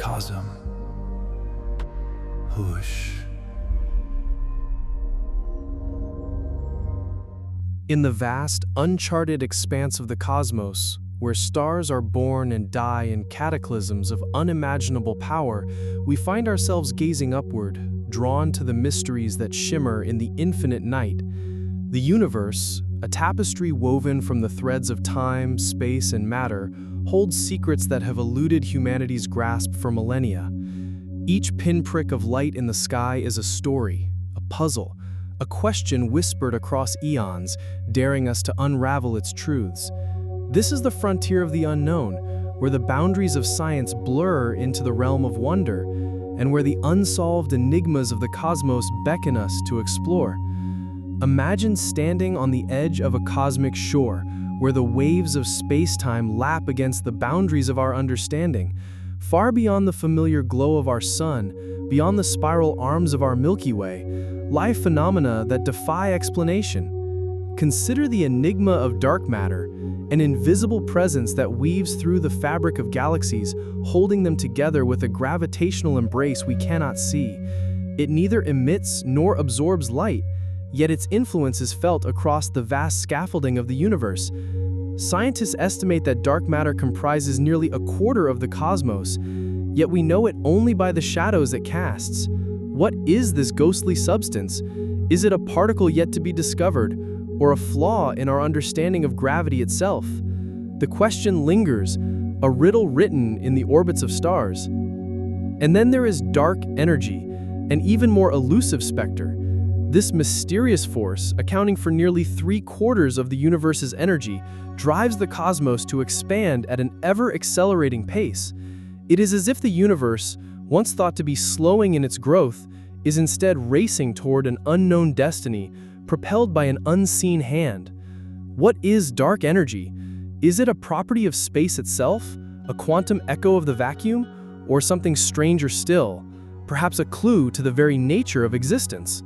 cosm. Whoosh. In the vast, uncharted expanse of the cosmos, where stars are born and die in cataclysms of unimaginable power, we find ourselves gazing upward, drawn to the mysteries that shimmer in the infinite night. The universe, a tapestry woven from the threads of time, space, and matter, holds secrets that have eluded humanity's grasp for millennia. Each pinprick of light in the sky is a story, a puzzle, a question whispered across eons, daring us to unravel its truths. This is the frontier of the unknown, where the boundaries of science blur into the realm of wonder, and where the unsolved enigmas of the cosmos beckon us to explore. Imagine standing on the edge of a cosmic shore, where the waves of space-time lap against the boundaries of our understanding, far beyond the familiar glow of our sun, beyond the spiral arms of our Milky Way, lie phenomena that defy explanation. Consider the enigma of dark matter, an invisible presence that weaves through the fabric of galaxies, holding them together with a gravitational embrace we cannot see. It neither emits nor absorbs light, yet its influence is felt across the vast scaffolding of the universe. Scientists estimate that dark matter comprises nearly a quarter of the cosmos, yet we know it only by the shadows it casts. What is this ghostly substance? Is it a particle yet to be discovered, or a flaw in our understanding of gravity itself? The question lingers, a riddle written in the orbits of stars. And then there is dark energy, an even more elusive specter. This mysterious force, accounting for nearly 3/4 of the universe's energy, drives the cosmos to expand at an ever-accelerating pace. It is as if the universe, once thought to be slowing in its growth, is instead racing toward an unknown destiny, propelled by an unseen hand. What is dark energy? Is it a property of space itself, a quantum echo of the vacuum, or something stranger still, perhaps a clue to the very nature of existence?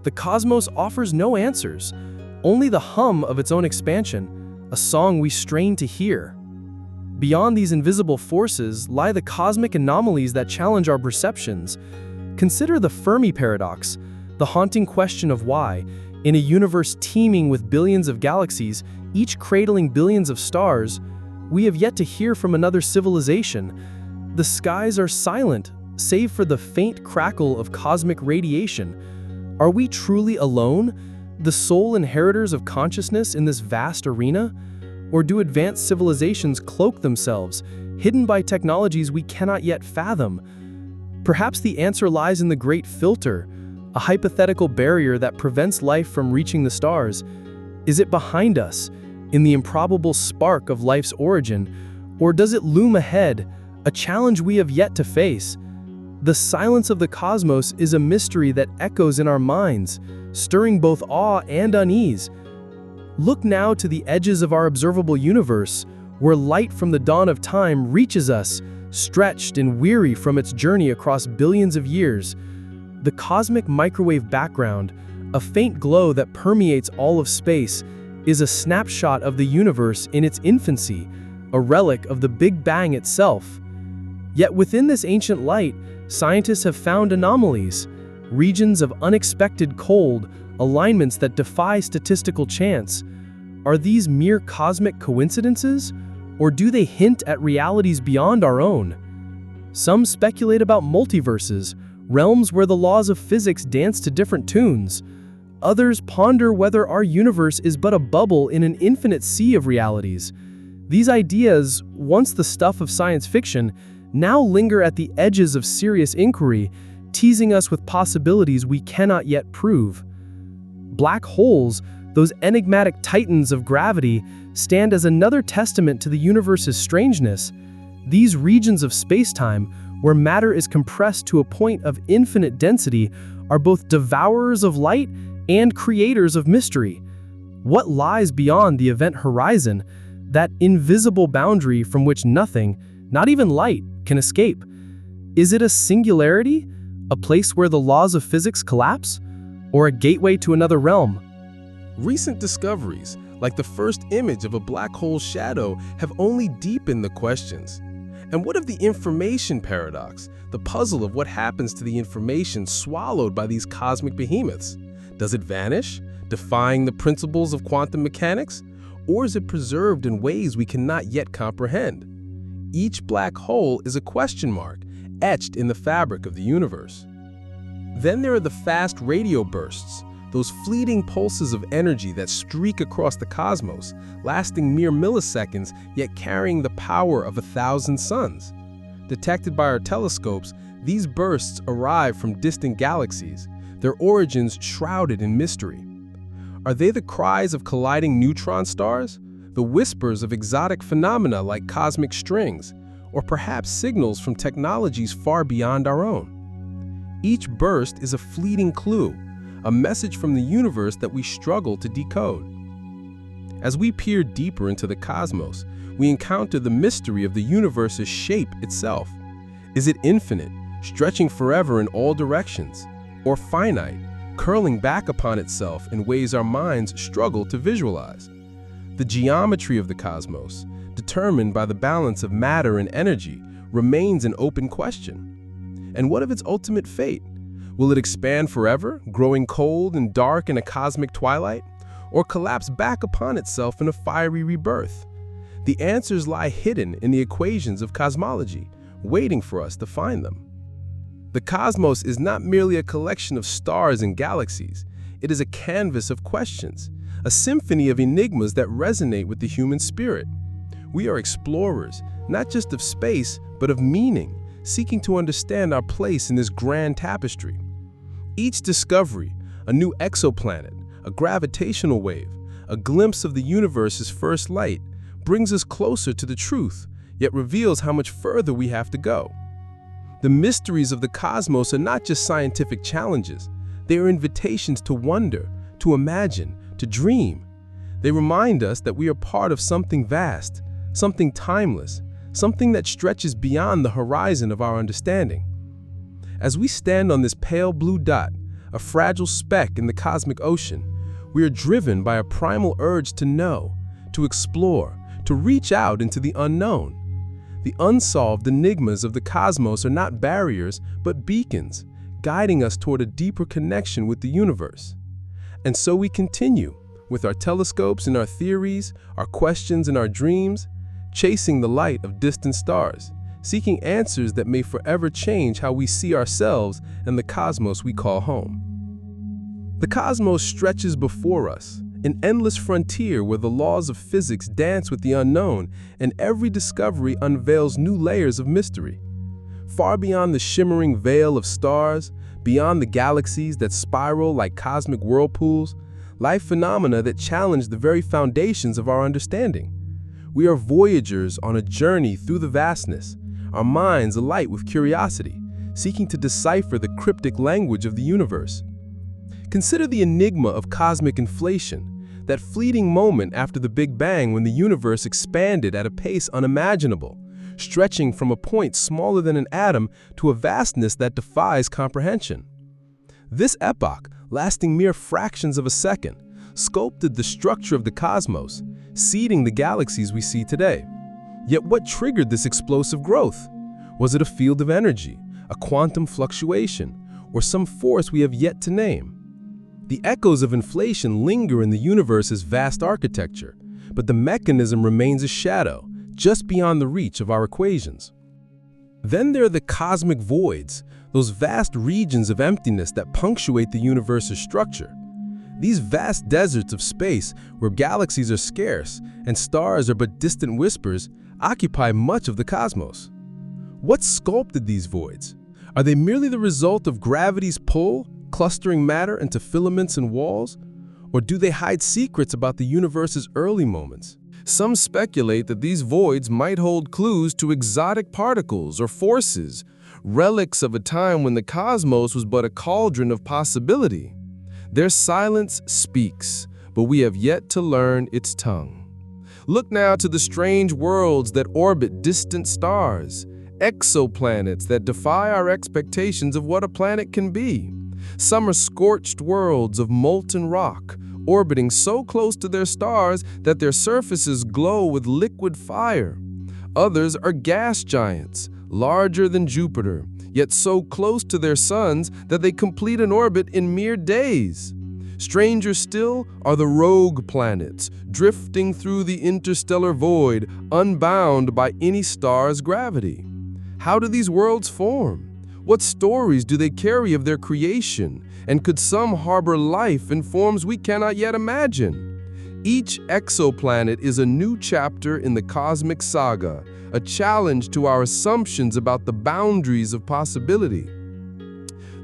The cosmos offers no answers, only the hum of its own expansion, a song we strain to hear. Beyond these invisible forces lie the cosmic anomalies that challenge our perceptions. Consider the Fermi paradox, the haunting question of why, in a universe teeming with billions of galaxies, each cradling billions of stars, we have yet to hear from another civilization. The skies are silent, save for the faint crackle of cosmic radiation. Are we truly alone, the sole inheritors of consciousness in this vast arena? Or do advanced civilizations cloak themselves, hidden by technologies we cannot yet fathom? Perhaps the answer lies in the Great Filter, a hypothetical barrier that prevents life from reaching the stars. Is it behind us, in the improbable spark of life's origin, or does it loom ahead, a challenge we have yet to face? The silence of the cosmos is a mystery that echoes in our minds, stirring both awe and unease. Look now to the edges of our observable universe, where light from the dawn of time reaches us, stretched and weary from its journey across billions of years. The cosmic microwave background, a faint glow that permeates all of space, is a snapshot of the universe in its infancy, a relic of the Big Bang itself. Yet within this ancient light, scientists have found anomalies, regions of unexpected cold, alignments that defy statistical chance. Are these mere cosmic coincidences, or do they hint at realities beyond our own? Some speculate about multiverses, realms where the laws of physics dance to different tunes. Others ponder whether our universe is but a bubble in an infinite sea of realities. These ideas, once the stuff of science fiction, now linger at the edges of serious inquiry, teasing us with possibilities we cannot yet prove. Black holes, those enigmatic titans of gravity, stand as another testament to the universe's strangeness. These regions of space-time, where matter is compressed to a point of infinite density, are both devourers of light and creators of mystery. What lies beyond the event horizon, that invisible boundary from which nothing, not even light, can escape? Is it a singularity, a place where the laws of physics collapse, or a gateway to another realm? Recent discoveries, like the first image of a black hole shadow, have only deepened the questions. And what of the information paradox, the puzzle of what happens to the information swallowed by these cosmic behemoths? Does it vanish, defying the principles of quantum mechanics? Or is it preserved in ways we cannot yet comprehend? Each black hole is a question mark, etched in the fabric of the universe. Then there are the fast radio bursts, those fleeting pulses of energy that streak across the cosmos, lasting mere milliseconds, yet carrying the power of 1,000 suns. Detected by our telescopes, these bursts arrive from distant galaxies, their origins shrouded in mystery. Are they the cries of colliding neutron stars, the whispers of exotic phenomena like cosmic strings, or perhaps signals from technologies far beyond our own? Each burst is a fleeting clue, a message from the universe that we struggle to decode. As we peer deeper into the cosmos, we encounter the mystery of the universe's shape itself. Is it infinite, stretching forever in all directions, or finite, curling back upon itself in ways our minds struggle to visualize? The geometry of the cosmos, determined by the balance of matter and energy, remains an open question. And what of its ultimate fate? Will it expand forever, growing cold and dark in a cosmic twilight, or collapse back upon itself in a fiery rebirth? The answers lie hidden in the equations of cosmology, waiting for us to find them. The cosmos is not merely a collection of stars and galaxies. It is a canvas of questions, a symphony of enigmas that resonate with the human spirit. We are explorers, not just of space, but of meaning, seeking to understand our place in this grand tapestry. Each discovery, a new exoplanet, a gravitational wave, a glimpse of the universe's first light, brings us closer to the truth, yet reveals how much further we have to go. The mysteries of the cosmos are not just scientific challenges. They are invitations to wonder, to imagine, to dream. They remind us that we are part of something vast, something timeless, something that stretches beyond the horizon of our understanding. As we stand on this pale blue dot, a fragile speck in the cosmic ocean, we are driven by a primal urge to know, to explore, to reach out into the unknown. The unsolved enigmas of the cosmos are not barriers, but beacons, guiding us toward a deeper connection with the universe. And so we continue, with our telescopes and our theories, our questions and our dreams, chasing the light of distant stars, seeking answers that may forever change how we see ourselves and the cosmos we call home. The cosmos stretches before us, an endless frontier where the laws of physics dance with the unknown, and every discovery unveils new layers of mystery. Far beyond the shimmering veil of stars, beyond the galaxies that spiral like cosmic whirlpools, lie phenomena that challenge the very foundations of our understanding. We are voyagers on a journey through the vastness, our minds alight with curiosity, seeking to decipher the cryptic language of the universe. Consider the enigma of cosmic inflation, that fleeting moment after the Big Bang when the universe expanded at a pace unimaginable, stretching from a point smaller than an atom to a vastness that defies comprehension. This epoch, lasting mere fractions of a second, sculpted the structure of the cosmos, seeding the galaxies we see today. Yet what triggered this explosive growth? Was it a field of energy, a quantum fluctuation, or some force we have yet to name? The echoes of inflation linger in the universe's vast architecture, but the mechanism remains a shadow, just beyond the reach of our equations. Then there are the cosmic voids, those vast regions of emptiness that punctuate the universe's structure. These vast deserts of space, where galaxies are scarce and stars are but distant whispers, occupy much of the cosmos. What sculpted these voids? Are they merely the result of gravity's pull, clustering matter into filaments and walls? Or do they hide secrets about the universe's early moments? Some speculate that these voids might hold clues to exotic particles or forces, relics of a time when the cosmos was but a cauldron of possibility. Their silence speaks, but we have yet to learn its tongue. Look now to the strange worlds that orbit distant stars, exoplanets that defy our expectations of what a planet can be. Some are scorched worlds of molten rock, orbiting so close to their stars that their surfaces glow with liquid fire. Others are gas giants, larger than Jupiter, yet so close to their suns that they complete an orbit in mere days. Stranger still are the rogue planets, drifting through the interstellar void, unbound by any star's gravity. How do these worlds form? What stories do they carry of their creation? And could some harbor life in forms we cannot yet imagine? Each exoplanet is a new chapter in the cosmic saga, a challenge to our assumptions about the boundaries of possibility.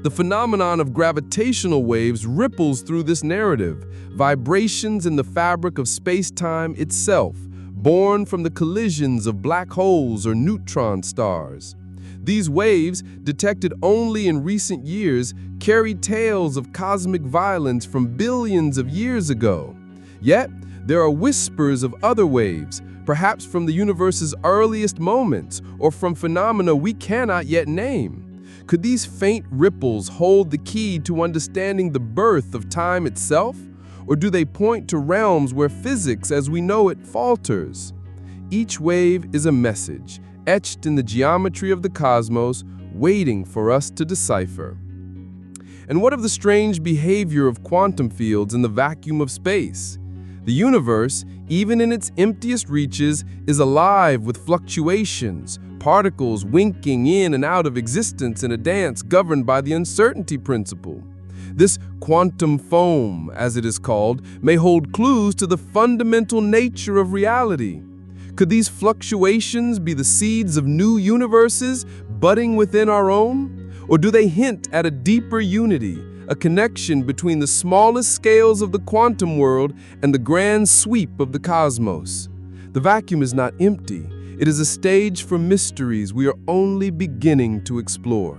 The phenomenon of gravitational waves ripples through this narrative, vibrations in the fabric of space-time itself, born from the collisions of black holes or neutron stars. These waves, detected only in recent years, carry tales of cosmic violence from billions of years ago. Yet, there are whispers of other waves, perhaps from the universe's earliest moments or from phenomena we cannot yet name. Could these faint ripples hold the key to understanding the birth of time itself? Or do they point to realms where physics as we know it falters? Each wave is a message, etched in the geometry of the cosmos, waiting for us to decipher. And what of the strange behavior of quantum fields in the vacuum of space? The universe, even in its emptiest reaches, is alive with fluctuations, particles winking in and out of existence in a dance governed by the uncertainty principle. This quantum foam, as it is called, may hold clues to the fundamental nature of reality. Could these fluctuations be the seeds of new universes budding within our own? Or do they hint at a deeper unity, a connection between the smallest scales of the quantum world and the grand sweep of the cosmos? The vacuum is not empty. It is a stage for mysteries we are only beginning to explore.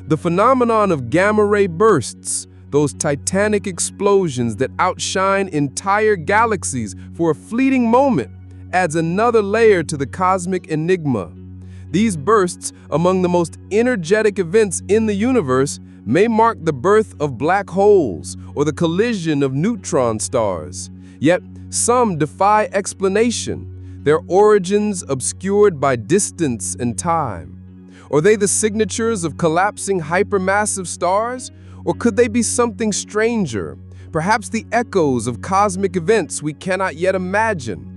The phenomenon of gamma-ray bursts, those titanic explosions that outshine entire galaxies for a fleeting moment, adds another layer to the cosmic enigma. These bursts, among the most energetic events in the universe, may mark the birth of black holes or the collision of neutron stars. Yet, some defy explanation, their origins obscured by distance and time. Are they the signatures of collapsing hypermassive stars? Or could they be something stranger, perhaps the echoes of cosmic events we cannot yet imagine?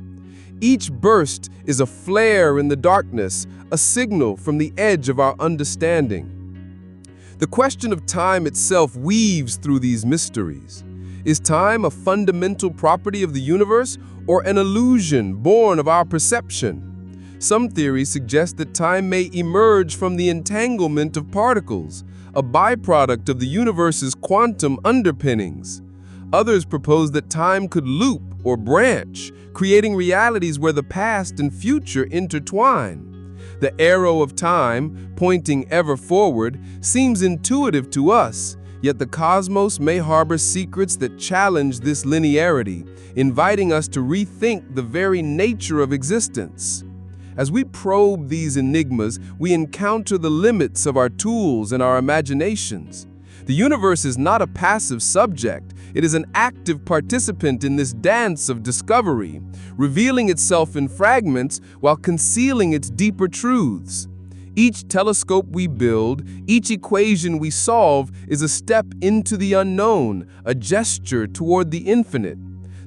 Each burst is a flare in the darkness, a signal from the edge of our understanding. The question of time itself weaves through these mysteries. Is time a fundamental property of the universe or an illusion born of our perception? Some theories suggest that time may emerge from the entanglement of particles, a byproduct of the universe's quantum underpinnings. Others propose that time could loop or branch, creating realities where the past and future intertwine. The arrow of time, pointing ever forward, seems intuitive to us, yet the cosmos may harbor secrets that challenge this linearity, inviting us to rethink the very nature of existence. As we probe these enigmas, we encounter the limits of our tools and our imaginations. The universe is not a passive subject. It is an active participant in this dance of discovery, revealing itself in fragments while concealing its deeper truths. Each telescope we build, each equation we solve is a step into the unknown, a gesture toward the infinite.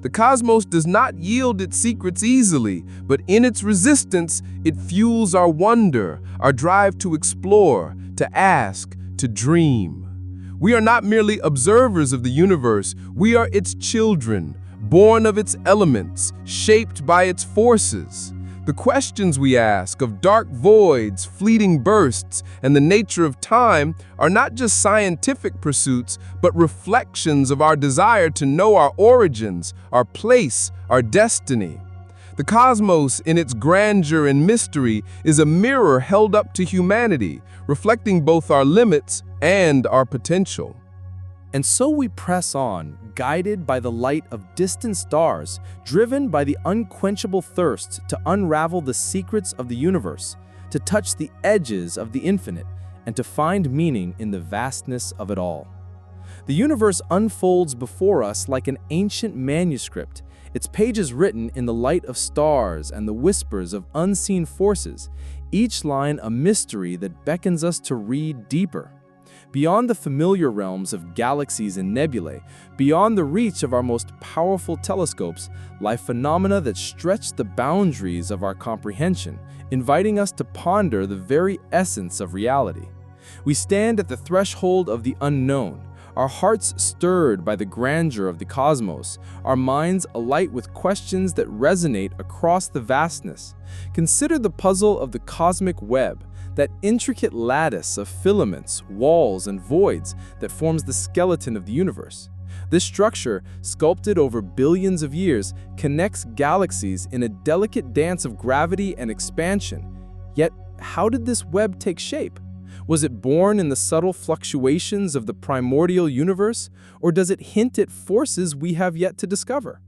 The cosmos does not yield its secrets easily, but in its resistance, it fuels our wonder, our drive to explore, to ask, to dream. We are not merely observers of the universe, we are its children, born of its elements, shaped by its forces. The questions we ask of dark voids, fleeting bursts, and the nature of time are not just scientific pursuits, but reflections of our desire to know our origins, our place, our destiny. The cosmos, in its grandeur and mystery, is a mirror held up to humanity, reflecting both our limits and our potential. And so we press on, guided by the light of distant stars, driven by the unquenchable thirst to unravel the secrets of the universe, to touch the edges of the infinite, and to find meaning in the vastness of it all. The universe unfolds before us like an ancient manuscript, its pages written in the light of stars and the whispers of unseen forces, each line a mystery that beckons us to read deeper. Beyond the familiar realms of galaxies and nebulae, beyond the reach of our most powerful telescopes, lie phenomena that stretch the boundaries of our comprehension, inviting us to ponder the very essence of reality. We stand at the threshold of the unknown, our hearts stirred by the grandeur of the cosmos, our minds alight with questions that resonate across the vastness. Consider the puzzle of the cosmic web, that intricate lattice of filaments, walls, and voids that forms the skeleton of the universe. This structure, sculpted over billions of years, connects galaxies in a delicate dance of gravity and expansion. Yet, how did this web take shape? Was it born in the subtle fluctuations of the primordial universe, or does it hint at forces we have yet to discover?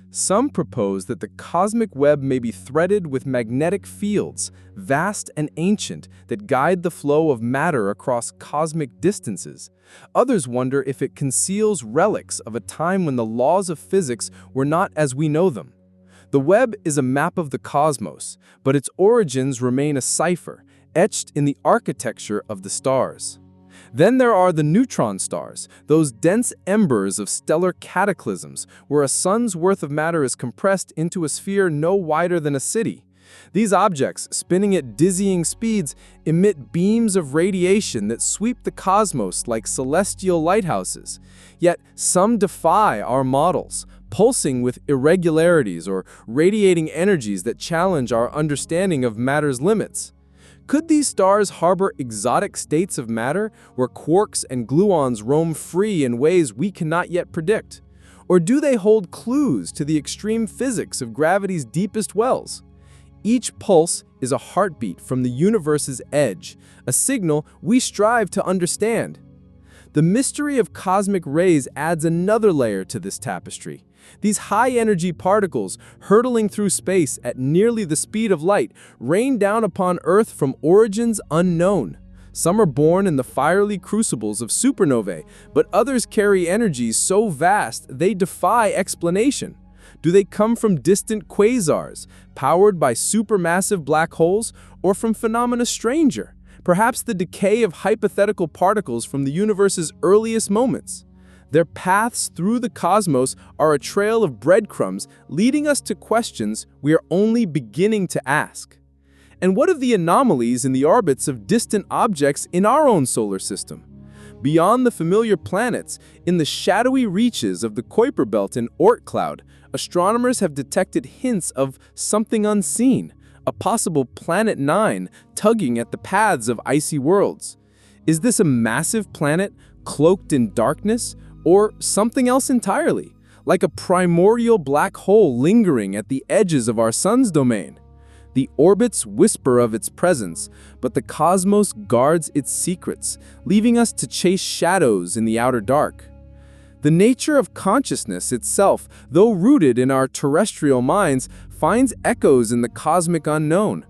Some propose that the cosmic web may be threaded with magnetic fields, vast and ancient, that guide the flow of matter across cosmic distances. Others wonder if it conceals relics of a time when the laws of physics were not as we know them. The web is a map of the cosmos, but its origins remain a cipher, etched in the architecture of the stars. Then there are the neutron stars, those dense embers of stellar cataclysms where a sun's worth of matter is compressed into a sphere no wider than a city. These objects, spinning at dizzying speeds, emit beams of radiation that sweep the cosmos like celestial lighthouses. Yet some defy our models, pulsing with irregularities or radiating energies that challenge our understanding of matter's limits. Could these stars harbor exotic states of matter where quarks and gluons roam free in ways we cannot yet predict? Or do they hold clues to the extreme physics of gravity's deepest wells? Each pulse is a heartbeat from the universe's edge, a signal we strive to understand. The mystery of cosmic rays adds another layer to this tapestry. These high-energy particles, hurtling through space at nearly the speed of light, rain down upon Earth from origins unknown. Some are born in the fiery crucibles of supernovae, but others carry energies so vast they defy explanation. Do they come from distant quasars, powered by supermassive black holes, or from phenomena stranger, perhaps the decay of hypothetical particles from the universe's earliest moments? Their paths through the cosmos are a trail of breadcrumbs leading us to questions we are only beginning to ask. And what of the anomalies in the orbits of distant objects in our own solar system? Beyond the familiar planets, in the shadowy reaches of the Kuiper Belt and Oort cloud, astronomers have detected hints of something unseen, a possible Planet 9 tugging at the paths of icy worlds. Is this a massive planet cloaked in darkness, or something else entirely, like a primordial black hole lingering at the edges of our sun's domain? The orbits whisper of its presence, but the cosmos guards its secrets, leaving us to chase shadows in the outer dark. The nature of consciousness itself, though rooted in our terrestrial minds, finds echoes in the cosmic unknown.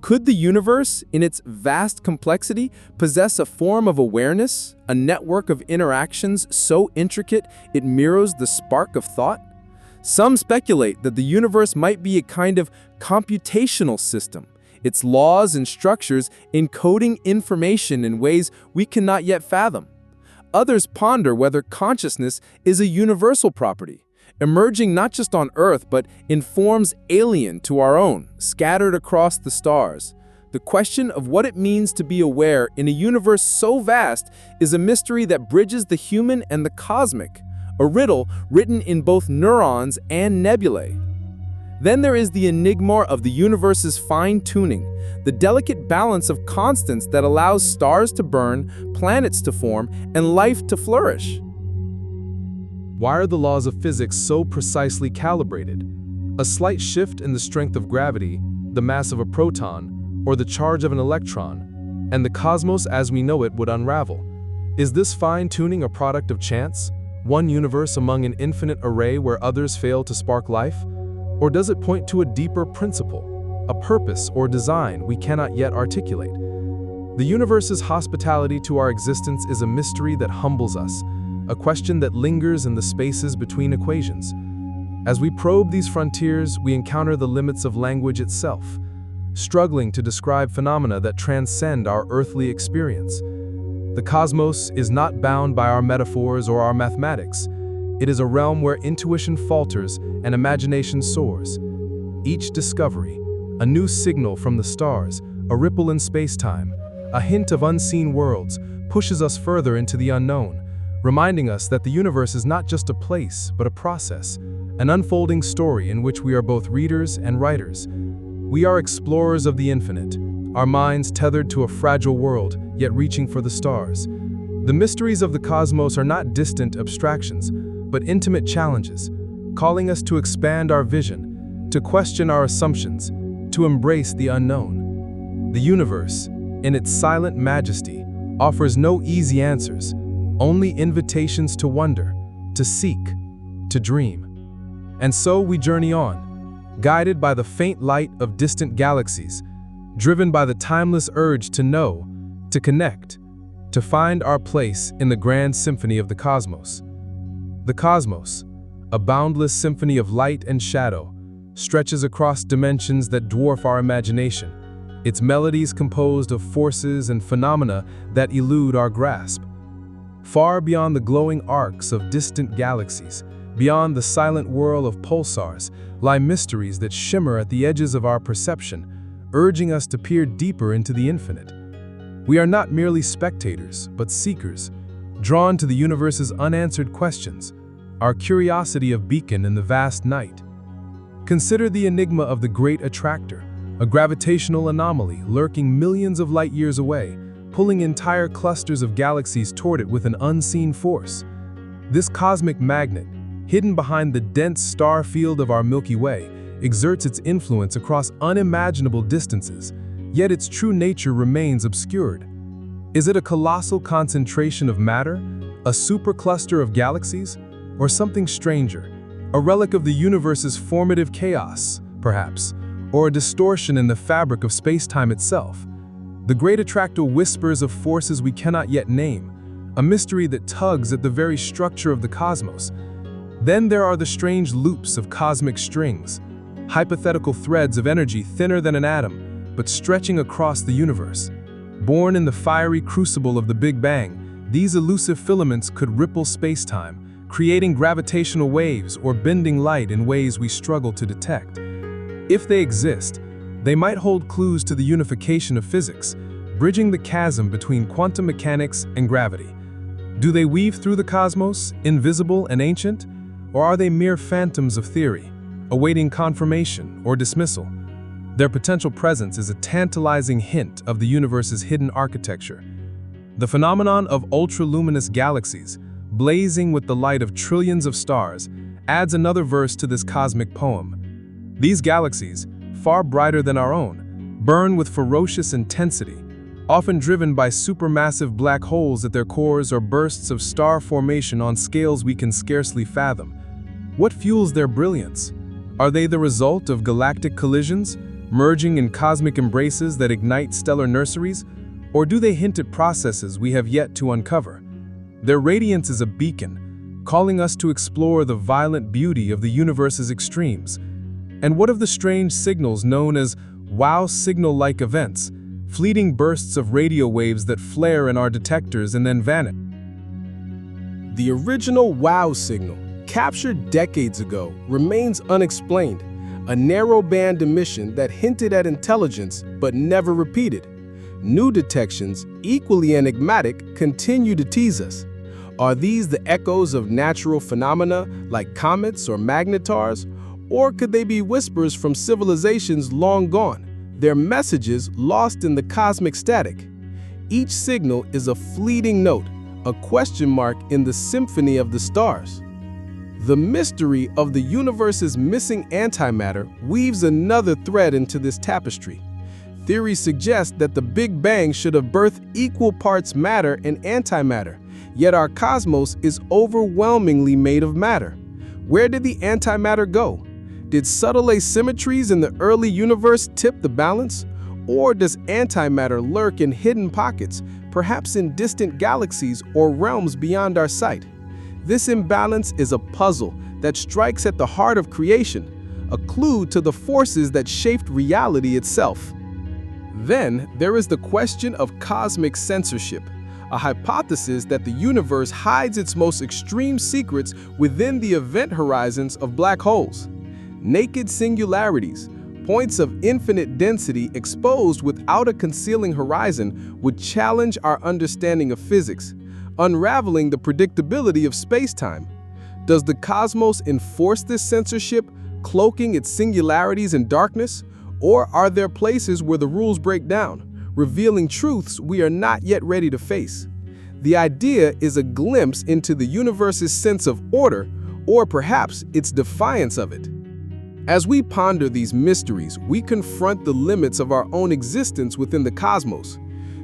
Could the universe, in its vast complexity, possess a form of awareness, a network of interactions so intricate it mirrors the spark of thought? Some speculate that the universe might be a kind of computational system, its laws and structures encoding information in ways we cannot yet fathom. Others ponder whether consciousness is a universal property, emerging not just on Earth but in forms alien to our own, scattered across the stars. The question of what it means to be aware in a universe so vast is a mystery that bridges the human and the cosmic, a riddle written in both neurons and nebulae. Then there is the enigma of the universe's fine-tuning, the delicate balance of constants that allows stars to burn, planets to form, and life to flourish. Why are the laws of physics so precisely calibrated? A slight shift in the strength of gravity, the mass of a proton, or the charge of an electron, and the cosmos as we know it would unravel. Is this fine-tuning a product of chance, one universe among an infinite array where others fail to spark life? Or does it point to a deeper principle, a purpose or design we cannot yet articulate? The universe's hospitality to our existence is a mystery that humbles us, a question that lingers in the spaces between equations. As we probe these frontiers, we encounter the limits of language itself, struggling to describe phenomena that transcend our earthly experience. The cosmos is not bound by our metaphors or our mathematics. It is a realm where intuition falters and imagination soars. Each discovery, a new signal from the stars, a ripple in space-time, a hint of unseen worlds, pushes us further into the unknown, reminding us that the universe is not just a place, but a process, an unfolding story in which we are both readers and writers. We are explorers of the infinite, our minds tethered to a fragile world, yet reaching for the stars. The mysteries of the cosmos are not distant abstractions, but intimate challenges, calling us to expand our vision, to question our assumptions, to embrace the unknown. The universe, in its silent majesty, offers no easy answers, only invitations to wonder, to seek, to dream. And so we journey on, guided by the faint light of distant galaxies, driven by the timeless urge to know, to connect, to find our place in the grand symphony of the cosmos. The cosmos, a boundless symphony of light and shadow, stretches across dimensions that dwarf our imagination, its melodies composed of forces and phenomena that elude our grasp. Far beyond the glowing arcs of distant galaxies, beyond the silent whirl of pulsars, lie mysteries that shimmer at the edges of our perception, urging us to peer deeper into the infinite. We are not merely spectators, but seekers, drawn to the universe's unanswered questions, our curiosity a beacon in the vast night. Consider the enigma of the Great Attractor, a gravitational anomaly lurking millions of light years away, pulling entire clusters of galaxies toward it with an unseen force. This cosmic magnet, hidden behind the dense star field of our Milky Way, exerts its influence across unimaginable distances, yet its true nature remains obscured. Is it a colossal concentration of matter, a supercluster of galaxies, or something stranger, a relic of the universe's formative chaos, perhaps, or a distortion in the fabric of space-time itself? The Great Attractor whispers of forces we cannot yet name, a mystery that tugs at the very structure of the cosmos. Then there are the strange loops of cosmic strings, hypothetical threads of energy thinner than an atom, but stretching across the universe. Born in the fiery crucible of the Big Bang, these elusive filaments could ripple space-time, creating gravitational waves or bending light in ways we struggle to detect. If they exist, they might hold clues to the unification of physics, bridging the chasm between quantum mechanics and gravity. Do they weave through the cosmos, invisible and ancient, or are they mere phantoms of theory, awaiting confirmation or dismissal? Their potential presence is a tantalizing hint of the universe's hidden architecture. The phenomenon of ultra-luminous galaxies, blazing with the light of trillions of stars, adds another verse to this cosmic poem. These galaxies, far brighter than our own, burn with ferocious intensity, often driven by supermassive black holes at their cores or bursts of star formation on scales we can scarcely fathom. What fuels their brilliance? Are they the result of galactic collisions, merging in cosmic embraces that ignite stellar nurseries, or do they hint at processes we have yet to uncover? Their radiance is a beacon, calling us to explore the violent beauty of the universe's extremes. And what of the strange signals known as wow signal-like events, fleeting bursts of radio waves that flare in our detectors and then vanish? The original wow signal, captured decades ago, remains unexplained, a narrow-band emission that hinted at intelligence but never repeated. New detections, equally enigmatic, continue to tease us. Are these the echoes of natural phenomena like comets or magnetars? Or could they be whispers from civilizations long gone, their messages lost in the cosmic static? Each signal is a fleeting note, a question mark in the symphony of the stars. The mystery of the universe's missing antimatter weaves another thread into this tapestry. Theories suggest that the Big Bang should have birthed equal parts matter and antimatter, yet our cosmos is overwhelmingly made of matter. Where did the antimatter go? Did subtle asymmetries in the early universe tip the balance? Or does antimatter lurk in hidden pockets, perhaps in distant galaxies or realms beyond our sight? This imbalance is a puzzle that strikes at the heart of creation, a clue to the forces that shaped reality itself. Then there is the question of cosmic censorship, a hypothesis that the universe hides its most extreme secrets within the event horizons of black holes. Naked singularities, points of infinite density exposed without a concealing horizon, would challenge our understanding of physics, unraveling the predictability of space-time. Does the cosmos enforce this censorship, cloaking its singularities in darkness? Or are there places where the rules break down, revealing truths we are not yet ready to face? The idea is a glimpse into the universe's sense of order, or perhaps its defiance of it. As we ponder these mysteries, we confront the limits of our own existence within the cosmos.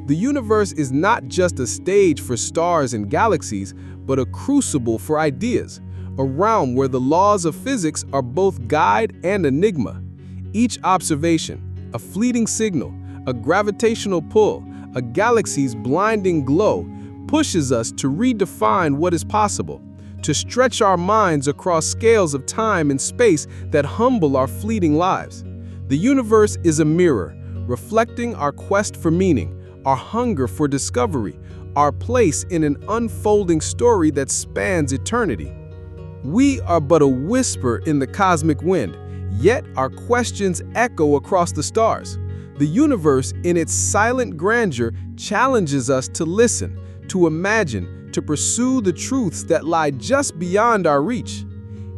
The universe is not just a stage for stars and galaxies, but a crucible for ideas, a realm where the laws of physics are both guide and enigma. Each observation, a fleeting signal, a gravitational pull, a galaxy's blinding glow, pushes us to redefine what is possible, to stretch our minds across scales of time and space that humble our fleeting lives. The universe is a mirror, reflecting our quest for meaning, our hunger for discovery, our place in an unfolding story that spans eternity. We are but a whisper in the cosmic wind, yet our questions echo across the stars. The universe, in its silent grandeur, challenges us to listen, to imagine, to pursue the truths that lie just beyond our reach.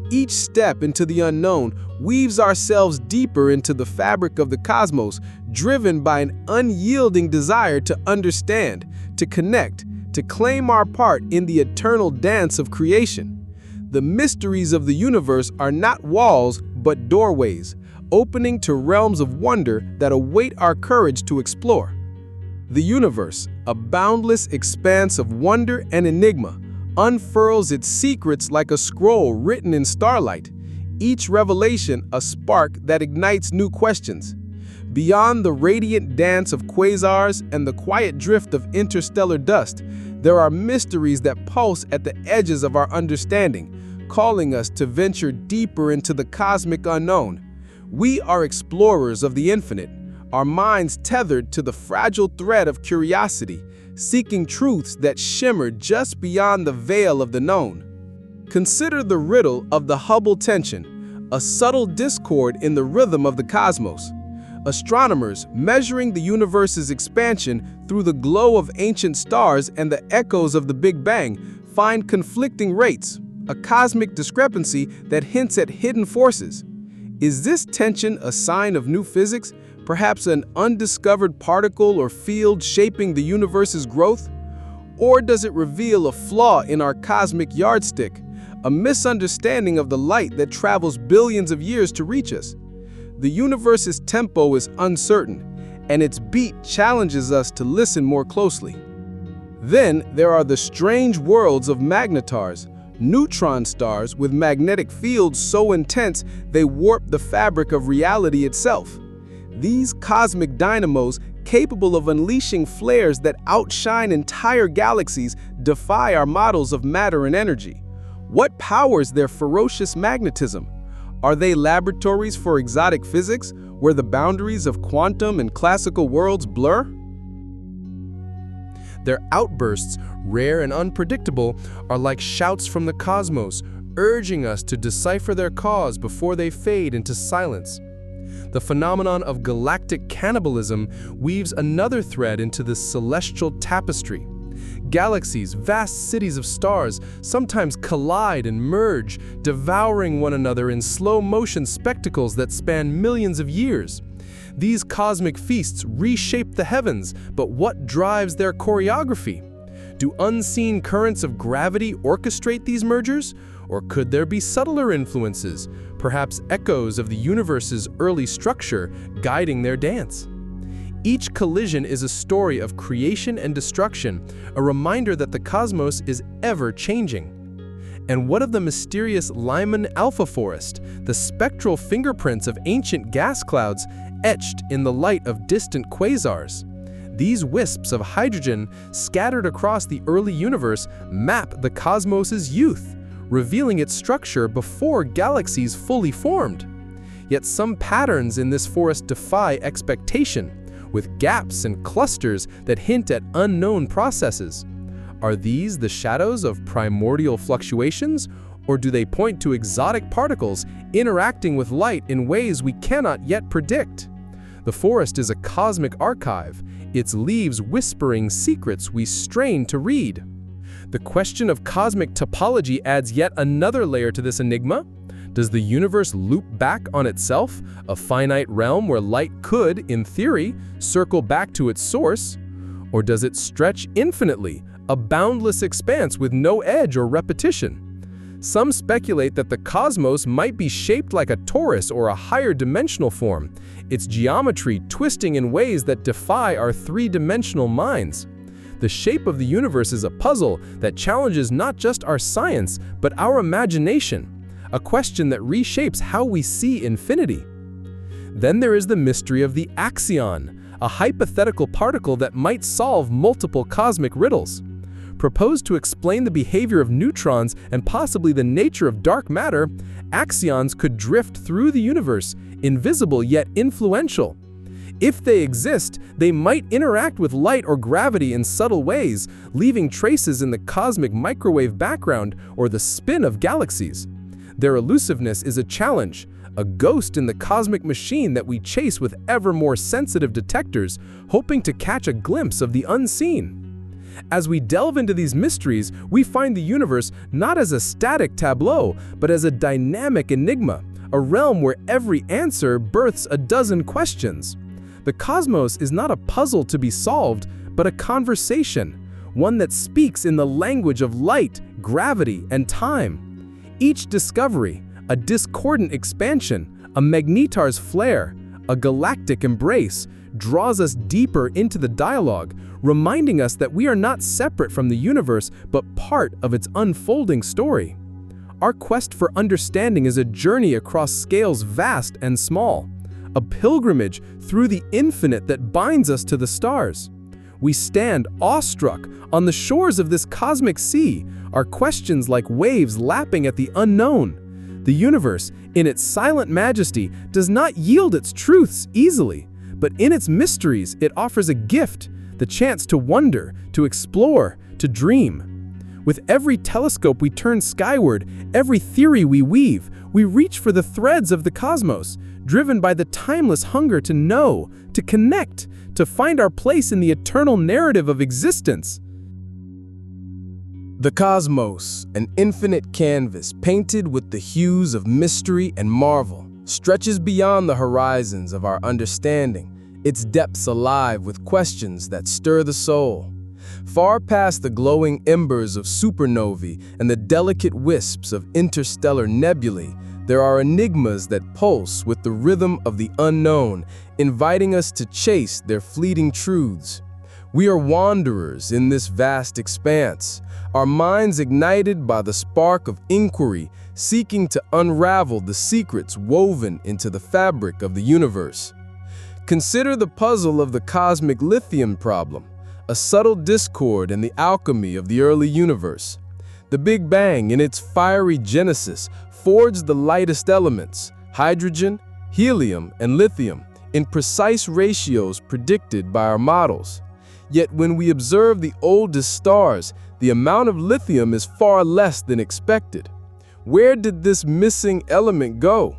Each step into the unknown weaves ourselves deeper into the fabric of the cosmos, driven by an unyielding desire to understand, to connect, to claim our part in the eternal dance of creation. The mysteries of the universe are not walls, but doorways, opening to realms of wonder that await our courage to explore. The universe, a boundless expanse of wonder and enigma, unfurls its secrets like a scroll written in starlight, each revelation a spark that ignites new questions. Beyond the radiant dance of quasars and the quiet drift of interstellar dust, there are mysteries that pulse at the edges of our understanding, calling us to venture deeper into the cosmic unknown. We are explorers of the infinite, our minds tethered to the fragile thread of curiosity, seeking truths that shimmer just beyond the veil of the known. Consider the riddle of the Hubble tension, a subtle discord in the rhythm of the cosmos. Astronomers, measuring the universe's expansion through the glow of ancient stars and the echoes of the Big Bang, find conflicting rates, a cosmic discrepancy that hints at hidden forces. Is this tension a sign of new physics, perhaps an undiscovered particle or field shaping the universe's growth? Or does it reveal a flaw in our cosmic yardstick, a misunderstanding of the light that travels billions of years to reach us? The universe's tempo is uncertain, and its beat challenges us to listen more closely. Then there are the strange worlds of magnetars, neutron stars with magnetic fields so intense they warp the fabric of reality itself. These cosmic dynamos, capable of unleashing flares that outshine entire galaxies, defy our models of matter and energy. What powers their ferocious magnetism? Are they laboratories for exotic physics, where the boundaries of quantum and classical worlds blur? Their outbursts, rare and unpredictable, are like shouts from the cosmos, urging us to decipher their cause before they fade into silence. The phenomenon of galactic cannibalism weaves another thread into this celestial tapestry. Galaxies, vast cities of stars, sometimes collide and merge, devouring one another in slow-motion spectacles that span millions of years. These cosmic feasts reshape the heavens, but what drives their choreography? Do unseen currents of gravity orchestrate these mergers? Or could there be subtler influences, perhaps echoes of the universe's early structure, guiding their dance? Each collision is a story of creation and destruction, a reminder that the cosmos is ever-changing. And what of the mysterious Lyman alpha forest, the spectral fingerprints of ancient gas clouds etched in the light of distant quasars? These wisps of hydrogen, scattered across the early universe, map the cosmos's youth, revealing its structure before galaxies fully formed. Yet some patterns in this forest defy expectation, with gaps and clusters that hint at unknown processes. Are these the shadows of primordial fluctuations, or do they point to exotic particles interacting with light in ways we cannot yet predict? The forest is a cosmic archive, its leaves whispering secrets we strain to read. The question of cosmic topology adds yet another layer to this enigma. Does the universe loop back on itself, a finite realm where light could, in theory, circle back to its source? Or does it stretch infinitely, a boundless expanse with no edge or repetition? Some speculate that the cosmos might be shaped like a torus or a higher dimensional form, its geometry twisting in ways that defy our three-dimensional minds. The shape of the universe is a puzzle that challenges not just our science, but our imagination, a question that reshapes how we see infinity. Then there is the mystery of the axion, a hypothetical particle that might solve multiple cosmic riddles. Proposed to explain the behavior of neutrons and possibly the nature of dark matter, axions could drift through the universe, invisible yet influential. If they exist, they might interact with light or gravity in subtle ways, leaving traces in the cosmic microwave background or the spin of galaxies. Their elusiveness is a challenge, a ghost in the cosmic machine that we chase with ever more sensitive detectors, hoping to catch a glimpse of the unseen. As we delve into these mysteries, we find the universe not as a static tableau, but as a dynamic enigma, a realm where every answer births a dozen questions. The cosmos is not a puzzle to be solved, but a conversation, one that speaks in the language of light, gravity, and time. Each discovery, a discordant expansion, a magnetar's flare, a galactic embrace, draws us deeper into the dialogue, reminding us that we are not separate from the universe, but part of its unfolding story. Our quest for understanding is a journey across scales vast and small, a pilgrimage through the infinite that binds us to the stars. We stand awestruck on the shores of this cosmic sea, our questions like waves lapping at the unknown. The universe, in its silent majesty, does not yield its truths easily, but in its mysteries it offers a gift, the chance to wonder, to explore, to dream. With every telescope we turn skyward, every theory we weave, we reach for the threads of the cosmos, driven by the timeless hunger to know, to connect, to find our place in the eternal narrative of existence. The cosmos, an infinite canvas painted with the hues of mystery and marvel, stretches beyond the horizons of our understanding, its depths alive with questions that stir the soul. Far past the glowing embers of supernovae and the delicate wisps of interstellar nebulae, there are enigmas that pulse with the rhythm of the unknown, inviting us to chase their fleeting truths. We are wanderers in this vast expanse, our minds ignited by the spark of inquiry, seeking to unravel the secrets woven into the fabric of the universe. Consider the puzzle of the cosmic lithium problem, a subtle discord in the alchemy of the early universe. The Big Bang, in its fiery genesis, forged the lightest elements, hydrogen, helium, and lithium, in precise ratios predicted by our models. Yet when we observe the oldest stars, the amount of lithium is far less than expected. Where did this missing element go?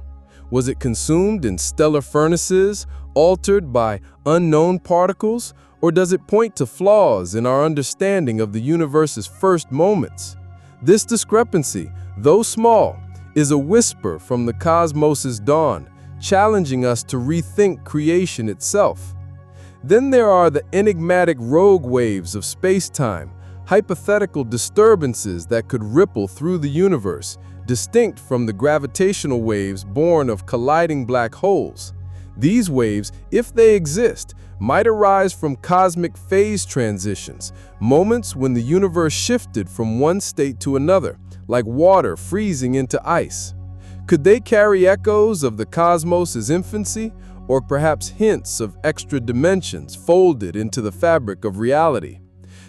Was it consumed in stellar furnaces, altered by unknown particles, or does it point to flaws in our understanding of the universe's first moments? This discrepancy, though small, is a whisper from the cosmos's dawn, challenging us to rethink creation itself. Then there are the enigmatic rogue waves of space-time, hypothetical disturbances that could ripple through the universe, distinct from the gravitational waves born of colliding black holes. These waves, if they exist, might arise from cosmic phase transitions, moments when the universe shifted from one state to another, like water freezing into ice. Could they carry echoes of the cosmos's infancy, or perhaps hints of extra dimensions folded into the fabric of reality?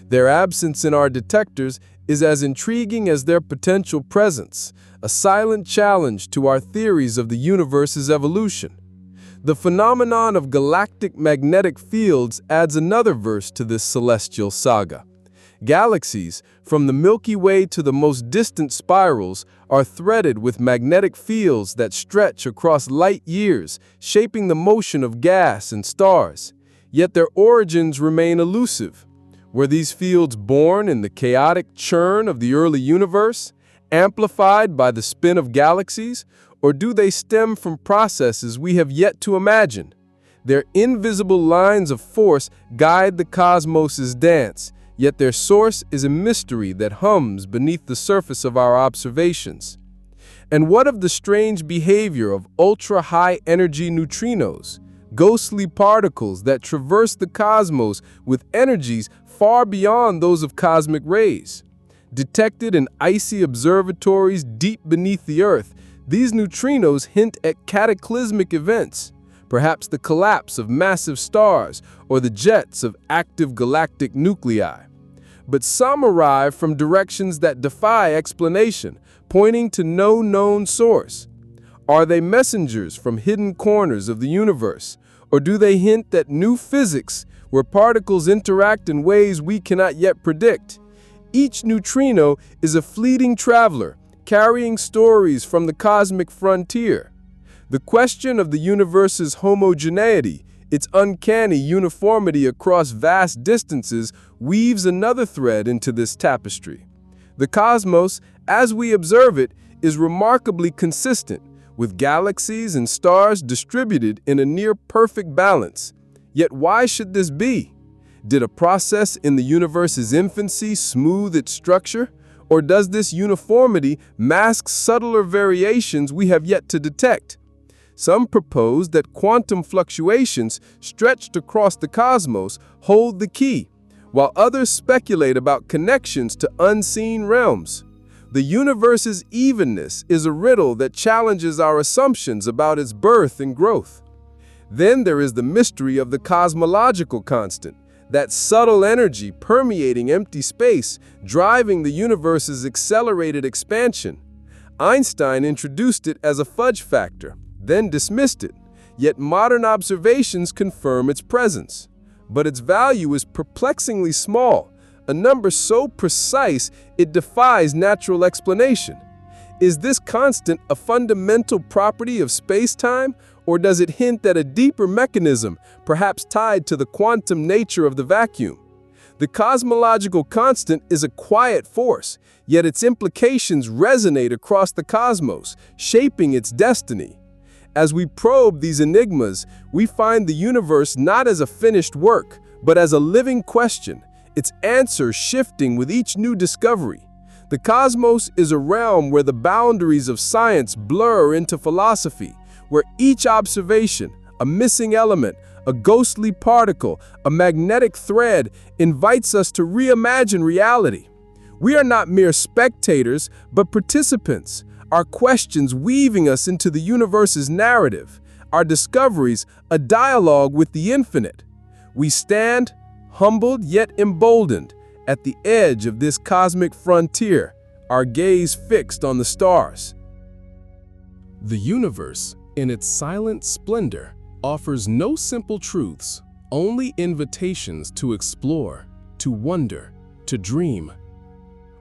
Their absence in our detectors is as intriguing as their potential presence, a silent challenge to our theories of the universe's evolution. The phenomenon of galactic magnetic fields adds another verse to this celestial saga. Galaxies, from the Milky Way to the most distant spirals, are threaded with magnetic fields that stretch across light years, shaping the motion of gas and stars. Yet their origins remain elusive. Were these fields born in the chaotic churn of the early universe, amplified by the spin of galaxies, or do they stem from processes we have yet to imagine? Their invisible lines of force guide the cosmos's dance, yet their source is a mystery that hums beneath the surface of our observations. And what of the strange behavior of ultra-high-energy neutrinos, ghostly particles that traverse the cosmos with energies far beyond those of cosmic rays? Detected in icy observatories deep beneath the Earth, these neutrinos hint at cataclysmic events, perhaps the collapse of massive stars or the jets of active galactic nuclei. But some arrive from directions that defy explanation, pointing to no known source. Are they messengers from hidden corners of the universe, or do they hint at new physics where particles interact in ways we cannot yet predict? Each neutrino is a fleeting traveler, carrying stories from the cosmic frontier. The question of the universe's homogeneity, its uncanny uniformity across vast distances, weaves another thread into this tapestry. The cosmos, as we observe it, is remarkably consistent, with galaxies and stars distributed in a near-perfect balance. Yet why should this be? Did a process in the universe's infancy smooth its structure? Or does this uniformity mask subtler variations we have yet to detect? Some propose that quantum fluctuations stretched across the cosmos hold the key, while others speculate about connections to unseen realms. The universe's evenness is a riddle that challenges our assumptions about its birth and growth. Then there is the mystery of the cosmological constant, that subtle energy permeating empty space, driving the universe's accelerated expansion. Einstein introduced it as a fudge factor, then dismissed it, yet modern observations confirm its presence. But its value is perplexingly small, a number so precise it defies natural explanation. Is this constant a fundamental property of space-time, or does it hint at a deeper mechanism, perhaps tied to the quantum nature of the vacuum? The cosmological constant is a quiet force, yet its implications resonate across the cosmos, shaping its destiny. As we probe these enigmas, we find the universe not as a finished work, but as a living question, its answers shifting with each new discovery. The cosmos is a realm where the boundaries of science blur into philosophy, where each observation, a missing element, a ghostly particle, a magnetic thread, invites us to reimagine reality. We are not mere spectators, but participants, our questions weaving us into the universe's narrative, our discoveries a dialogue with the infinite. We stand, humbled yet emboldened, at the edge of this cosmic frontier, our gaze fixed on the stars. The universe, in its silent splendor, offers no simple truths, only invitations to explore, to wonder, to dream.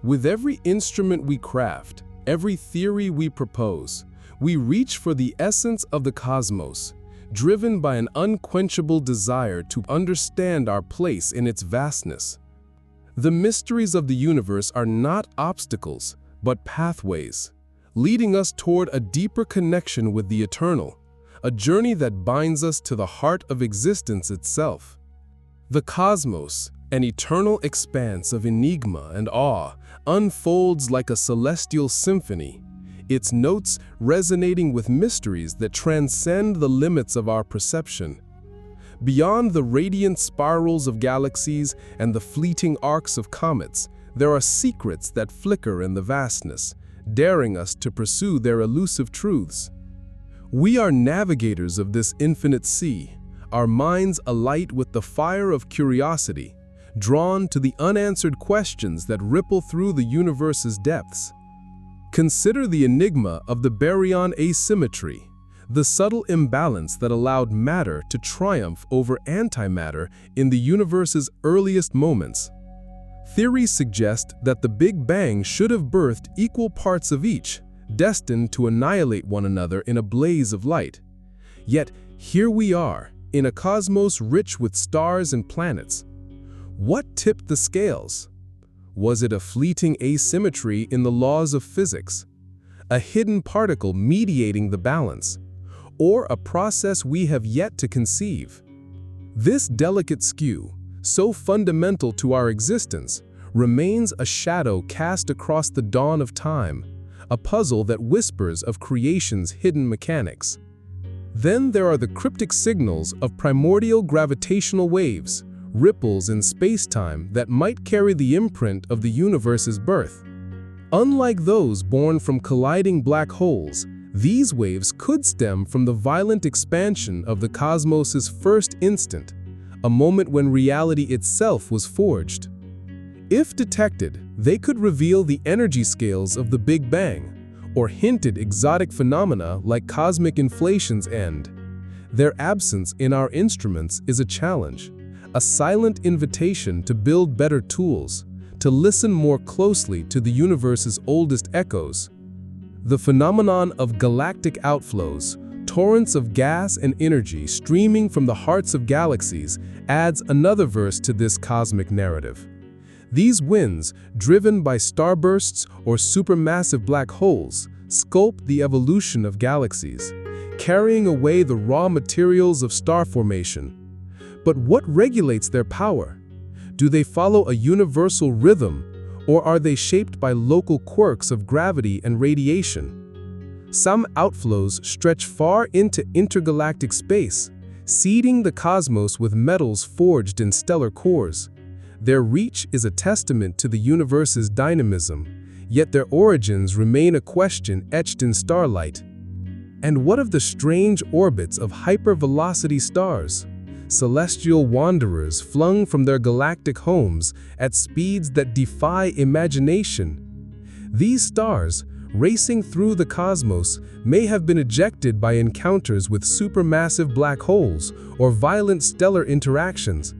With every instrument we craft, every theory we propose, we reach for the essence of the cosmos, driven by an unquenchable desire to understand our place in its vastness. The mysteries of the universe are not obstacles, but pathways, leading us toward a deeper connection with the eternal, a journey that binds us to the heart of existence itself. The cosmos, an eternal expanse of enigma and awe, unfolds like a celestial symphony, its notes resonating with mysteries that transcend the limits of our perception. Beyond the radiant spirals of galaxies and the fleeting arcs of comets, there are secrets that flicker in the vastness, daring us to pursue their elusive truths. We are navigators of this infinite sea, our minds alight with the fire of curiosity, drawn to the unanswered questions that ripple through the universe's depths. Consider the enigma of the baryon asymmetry, the subtle imbalance that allowed matter to triumph over antimatter in the universe's earliest moments. Theories suggest that the Big Bang should have birthed equal parts of each, destined to annihilate one another in a blaze of light. Yet, here we are, in a cosmos rich with stars and planets. What tipped the scales? Was it a fleeting asymmetry in the laws of physics, a hidden particle mediating the balance, or a process we have yet to conceive? This delicate skew, so fundamental to our existence, remains a shadow cast across the dawn of time, a puzzle that whispers of creation's hidden mechanics. Then there are the cryptic signals of primordial gravitational waves, ripples in space-time that might carry the imprint of the universe's birth. Unlike those born from colliding black holes, these waves could stem from the violent expansion of the cosmos's first instant, a moment when reality itself was forged. If detected, they could reveal the energy scales of the Big Bang, or hinted exotic phenomena like cosmic inflation's end. Their absence in our instruments is a challenge, a silent invitation to build better tools, to listen more closely to the universe's oldest echoes. The phenomenon of galactic outflows, torrents of gas and energy streaming from the hearts of galaxies, adds another verse to this cosmic narrative. These winds, driven by starbursts or supermassive black holes, sculpt the evolution of galaxies, carrying away the raw materials of star formation. But what regulates their power? Do they follow a universal rhythm, or are they shaped by local quirks of gravity and radiation? Some outflows stretch far into intergalactic space, seeding the cosmos with metals forged in stellar cores. Their reach is a testament to the universe's dynamism, yet their origins remain a question etched in starlight. And what of the strange orbits of hypervelocity stars? Celestial wanderers flung from their galactic homes at speeds that defy imagination. These stars, racing through the cosmos, may have been ejected by encounters with supermassive black holes or violent stellar interactions.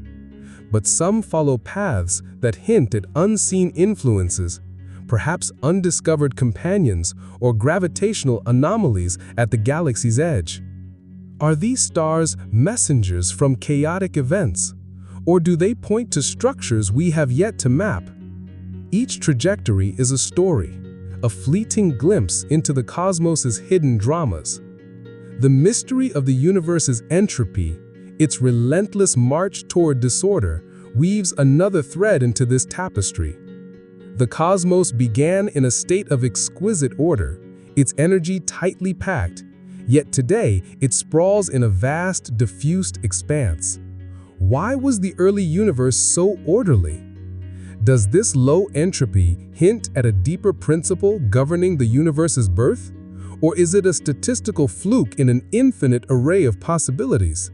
But some follow paths that hint at unseen influences, perhaps undiscovered companions or gravitational anomalies at the galaxy's edge. Are these stars messengers from chaotic events, or do they point to structures we have yet to map? Each trajectory is a story, a fleeting glimpse into the cosmos's hidden dramas. The mystery of the universe's entropy, its relentless march toward disorder, weaves another thread into this tapestry. The cosmos began in a state of exquisite order, its energy tightly packed, yet today it sprawls in a vast, diffused expanse. Why was the early universe so orderly? Does this low entropy hint at a deeper principle governing the universe's birth? Or is it a statistical fluke in an infinite array of possibilities?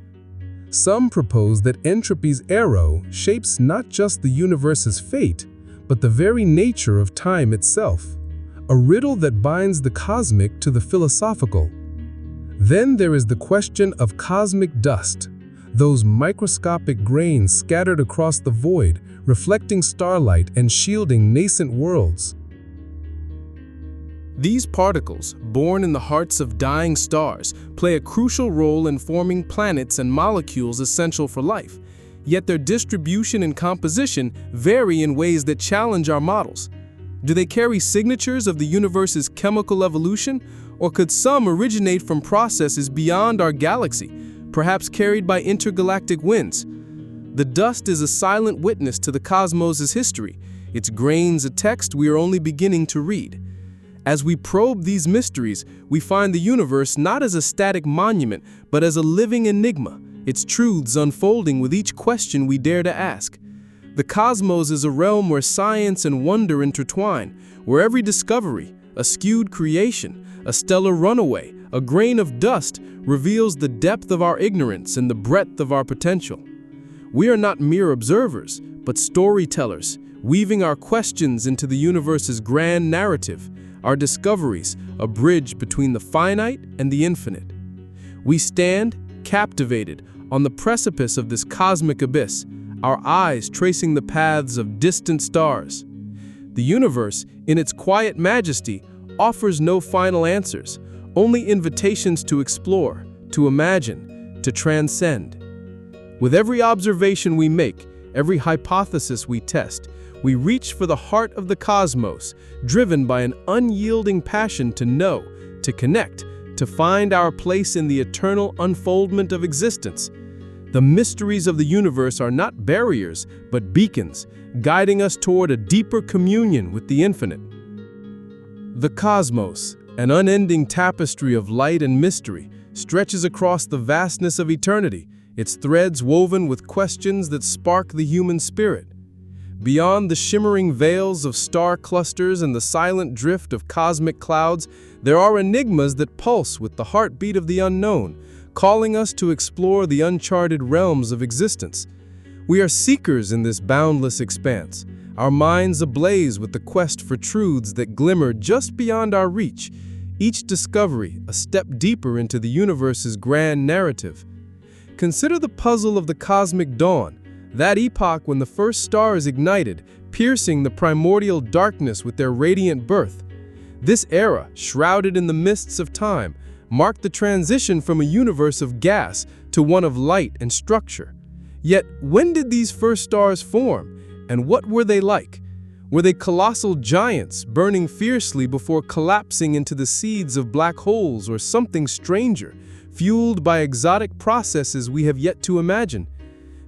Some propose that entropy's arrow shapes not just the universe's fate, but the very nature of time itself, a riddle that binds the cosmic to the philosophical. Then there is the question of cosmic dust, those microscopic grains scattered across the void, reflecting starlight and shielding nascent worlds. These particles, born in the hearts of dying stars, play a crucial role in forming planets and molecules essential for life. Yet their distribution and composition vary in ways that challenge our models. Do they carry signatures of the universe's chemical evolution, or could some originate from processes beyond our galaxy, perhaps carried by intergalactic winds? The dust is a silent witness to the cosmos' history, its grains a text we are only beginning to read. As we probe these mysteries, we find the universe not as a static monument, but as a living enigma, its truths unfolding with each question we dare to ask. The cosmos is a realm where science and wonder intertwine, where every discovery, a skewed creation, a stellar runaway, a grain of dust, reveals the depth of our ignorance and the breadth of our potential. We are not mere observers, but storytellers, weaving our questions into the universe's grand narrative, our discoveries, a bridge between the finite and the infinite. We stand, captivated, on the precipice of this cosmic abyss, our eyes tracing the paths of distant stars. The universe, in its quiet majesty, offers no final answers, only invitations to explore, to imagine, to transcend. With every observation we make, every hypothesis we test, we reach for the heart of the cosmos, driven by an unyielding passion to know, to connect, to find our place in the eternal unfoldment of existence. The mysteries of the universe are not barriers, but beacons, guiding us toward a deeper communion with the infinite. The cosmos, an unending tapestry of light and mystery, stretches across the vastness of eternity, its threads woven with questions that spark the human spirit. Beyond the shimmering veils of star clusters and the silent drift of cosmic clouds, there are enigmas that pulse with the heartbeat of the unknown, calling us to explore the uncharted realms of existence. We are seekers in this boundless expanse, our minds ablaze with the quest for truths that glimmer just beyond our reach, each discovery a step deeper into the universe's grand narrative. Consider the puzzle of the cosmic dawn, that epoch when the first stars ignited, piercing the primordial darkness with their radiant birth. This era, shrouded in the mists of time, marked the transition from a universe of gas to one of light and structure. Yet, when did these first stars form, and what were they like? Were they colossal giants burning fiercely before collapsing into the seeds of black holes, or something stranger, fueled by exotic processes we have yet to imagine?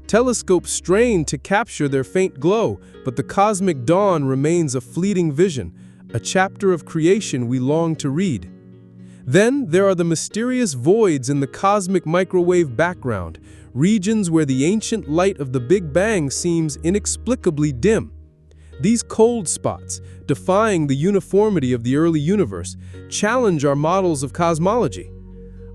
Telescopes strain to capture their faint glow, but the cosmic dawn remains a fleeting vision, a chapter of creation we long to read. Then there are the mysterious voids in the cosmic microwave background, regions where the ancient light of the Big Bang seems inexplicably dim. These cold spots, defying the uniformity of the early universe, challenge our models of cosmology.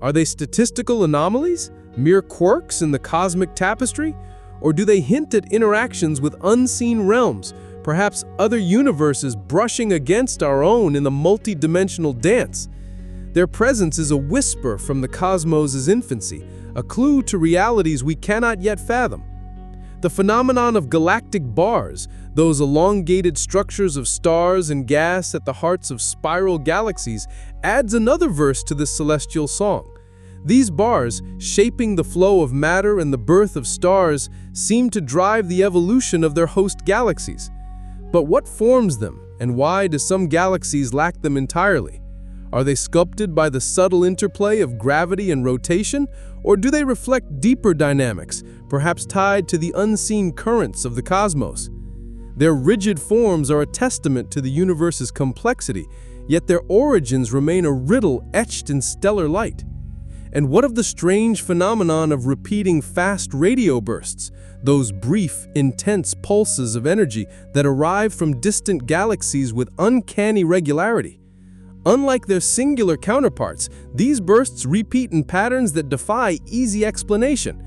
Are they statistical anomalies, mere quirks in the cosmic tapestry? Or do they hint at interactions with unseen realms, perhaps other universes brushing against our own in the multi-dimensional dance? Their presence is a whisper from the cosmos' infancy, a clue to realities we cannot yet fathom. The phenomenon of galactic bars, those elongated structures of stars and gas at the hearts of spiral galaxies, adds another verse to this celestial song. These bars, shaping the flow of matter and the birth of stars, seem to drive the evolution of their host galaxies. But what forms them, and why do some galaxies lack them entirely? Are they sculpted by the subtle interplay of gravity and rotation, or do they reflect deeper dynamics, perhaps tied to the unseen currents of the cosmos? Their rigid forms are a testament to the universe's complexity, yet their origins remain a riddle etched in stellar light. And what of the strange phenomenon of repeating fast radio bursts, those brief, intense pulses of energy that arrive from distant galaxies with uncanny regularity? Unlike their singular counterparts, these bursts repeat in patterns that defy easy explanation.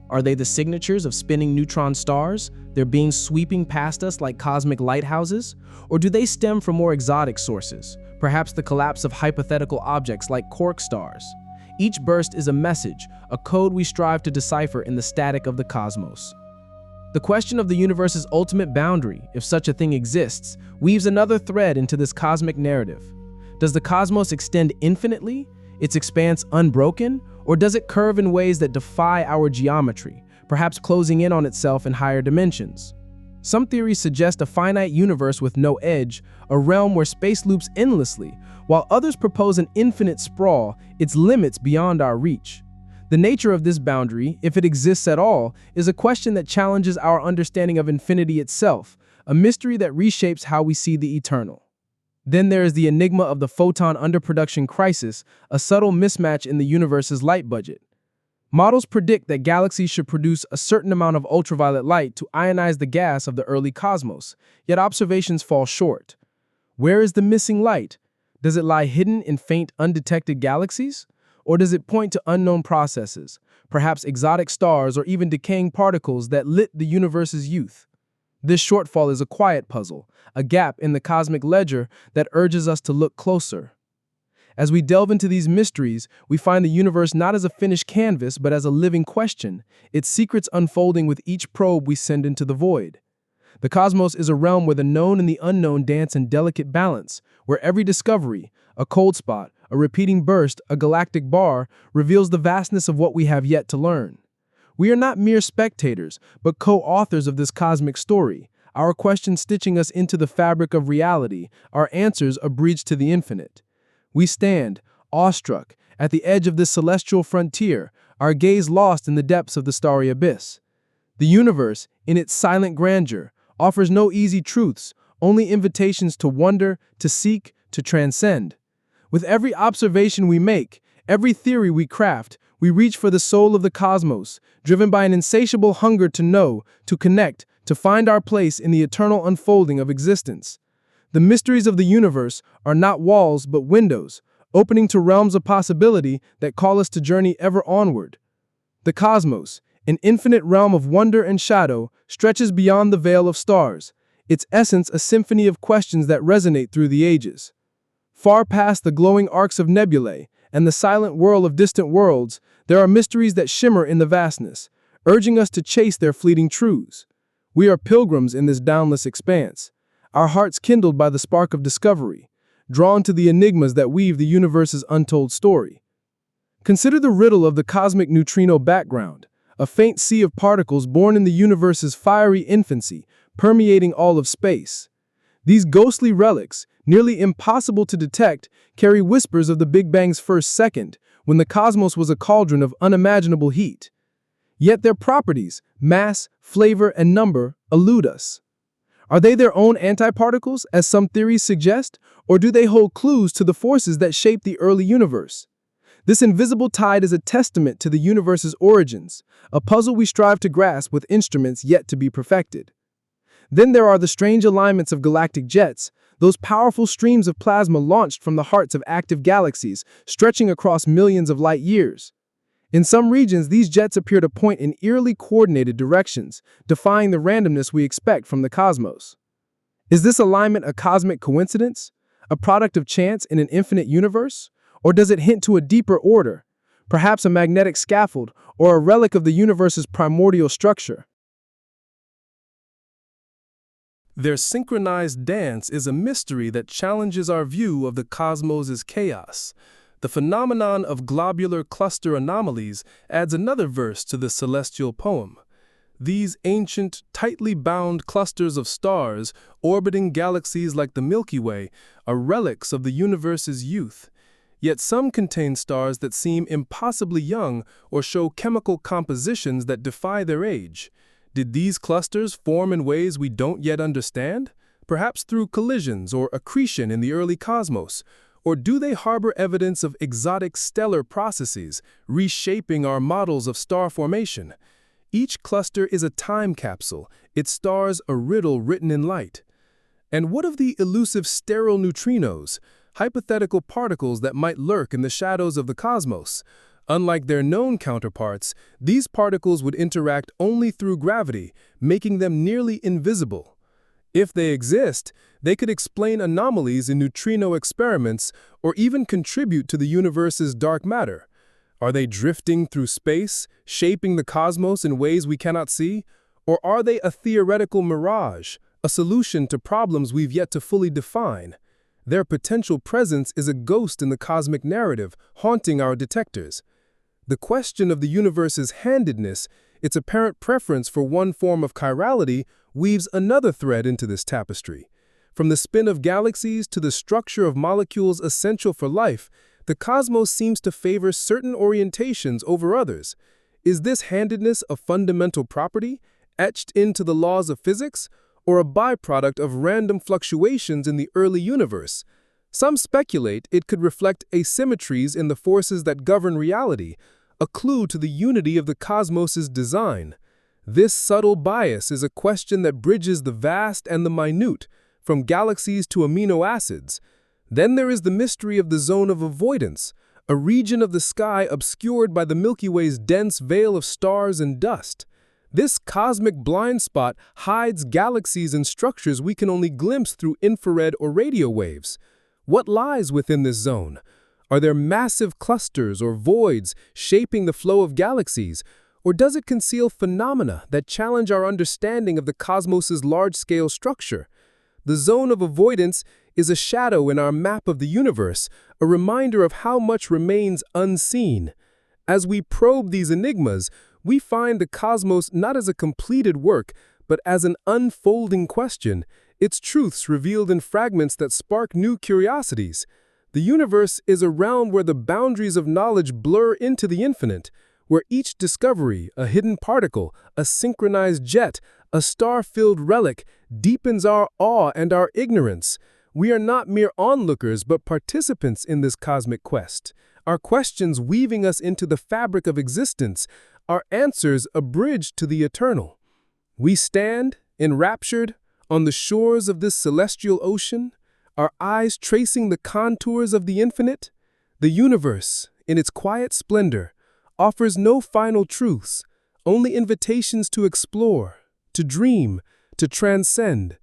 Are they the signatures of spinning neutron stars, their beams sweeping past us like cosmic lighthouses? Or do they stem from more exotic sources, perhaps the collapse of hypothetical objects like quark stars? Each burst is a message, a code we strive to decipher in the static of the cosmos. The question of the universe's ultimate boundary, if such a thing exists, weaves another thread into this cosmic narrative. Does the cosmos extend infinitely, its expanse unbroken, or does it curve in ways that defy our geometry, perhaps closing in on itself in higher dimensions? Some theories suggest a finite universe with no edge, a realm where space loops endlessly, while others propose an infinite sprawl, its limits beyond our reach. The nature of this boundary, if it exists at all, is a question that challenges our understanding of infinity itself, a mystery that reshapes how we see the eternal. Then there is the enigma of the photon underproduction crisis, a subtle mismatch in the universe's light budget. Models predict that galaxies should produce a certain amount of ultraviolet light to ionize the gas of the early cosmos, yet observations fall short. Where is the missing light? Does it lie hidden in faint, undetected galaxies? Or does it point to unknown processes, perhaps exotic stars or even decaying particles that lit the universe's youth. This shortfall is a quiet puzzle, a gap in the cosmic ledger that urges us to look closer. As we delve into these mysteries, we find the universe not as a finished canvas, but as a living question, its secrets unfolding with each probe we send into the void. The cosmos is a realm where the known and the unknown dance in delicate balance, where every discovery, a cold spot, a repeating burst, a galactic bar, reveals the vastness of what we have yet to learn. We are not mere spectators, but co-authors of this cosmic story, our questions stitching us into the fabric of reality, our answers a bridge to the infinite. We stand, awestruck, at the edge of this celestial frontier, our gaze lost in the depths of the starry abyss. The universe, in its silent grandeur, offers no easy truths, only invitations to wonder, to seek, to transcend. With every observation we make, every theory we craft, we reach for the soul of the cosmos, driven by an insatiable hunger to know, to connect, to find our place in the eternal unfolding of existence. The mysteries of the universe are not walls but windows, opening to realms of possibility that call us to journey ever onward. The cosmos, an infinite realm of wonder and shadow, stretches beyond the veil of stars, its essence a symphony of questions that resonate through the ages. Far past the glowing arcs of nebulae and the silent whirl of distant worlds, there are mysteries that shimmer in the vastness, urging us to chase their fleeting truths. We are pilgrims in this boundless expanse, our hearts kindled by the spark of discovery, drawn to the enigmas that weave the universe's untold story. Consider the riddle of the cosmic neutrino background, a faint sea of particles born in the universe's fiery infancy, permeating all of space. These ghostly relics, nearly impossible to detect, carry whispers of the Big Bang's first second, when the cosmos was a cauldron of unimaginable heat. Yet their properties, mass, flavor, and number, elude us. Are they their own antiparticles, as some theories suggest, or do they hold clues to the forces that shaped the early universe? This invisible tide is a testament to the universe's origins, a puzzle we strive to grasp with instruments yet to be perfected. Then there are the strange alignments of galactic jets, those powerful streams of plasma launched from the hearts of active galaxies, stretching across millions of light years. In some regions, these jets appear to point in eerily coordinated directions, defying the randomness we expect from the cosmos. Is this alignment a cosmic coincidence, a product of chance in an infinite universe? Or does it hint to a deeper order, perhaps a magnetic scaffold or a relic of the universe's primordial structure? Their synchronized dance is a mystery that challenges our view of the cosmos' chaos. The phenomenon of globular cluster anomalies adds another verse to the celestial poem. These ancient, tightly bound clusters of stars orbiting galaxies like the Milky Way are relics of the universe's youth. Yet some contain stars that seem impossibly young or show chemical compositions that defy their age. Did these clusters form in ways we don't yet understand? Perhaps through collisions or accretion in the early cosmos? Or do they harbor evidence of exotic stellar processes, reshaping our models of star formation? Each cluster is a time capsule, its stars a riddle written in light. And what of the elusive sterile neutrinos, hypothetical particles that might lurk in the shadows of the cosmos? Unlike their known counterparts, these particles would interact only through gravity, making them nearly invisible. If they exist, they could explain anomalies in neutrino experiments or even contribute to the universe's dark matter. Are they drifting through space, shaping the cosmos in ways we cannot see? Or are they a theoretical mirage, a solution to problems we've yet to fully define? Their potential presence is a ghost in the cosmic narrative, haunting our detectors. The question of the universe's handedness, its apparent preference for one form of chirality, weaves another thread into this tapestry. From the spin of galaxies to the structure of molecules essential for life, the cosmos seems to favor certain orientations over others. Is this handedness a fundamental property, etched into the laws of physics, or a byproduct of random fluctuations in the early universe? Some speculate it could reflect asymmetries in the forces that govern reality, a clue to the unity of the cosmos' design. This subtle bias is a question that bridges the vast and the minute, from galaxies to amino acids. Then there is the mystery of the zone of avoidance, a region of the sky obscured by the Milky Way's dense veil of stars and dust. This cosmic blind spot hides galaxies and structures we can only glimpse through infrared or radio waves. What lies within this zone? Are there massive clusters or voids shaping the flow of galaxies? Or does it conceal phenomena that challenge our understanding of the cosmos's large-scale structure? The zone of avoidance is a shadow in our map of the universe, a reminder of how much remains unseen. As we probe these enigmas, we find the cosmos not as a completed work, but as an unfolding question, its truths revealed in fragments that spark new curiosities. The universe is a realm where the boundaries of knowledge blur into the infinite, where each discovery, a hidden particle, a synchronized jet, a star-filled relic, deepens our awe and our ignorance. We are not mere onlookers, but participants in this cosmic quest. Our questions weaving us into the fabric of existence, our answers a bridge to the eternal. We stand, enraptured, on the shores of this celestial ocean, our eyes tracing the contours of the infinite. The universe, in its quiet splendor, offers no final truths, only invitations to explore, to dream, to transcend.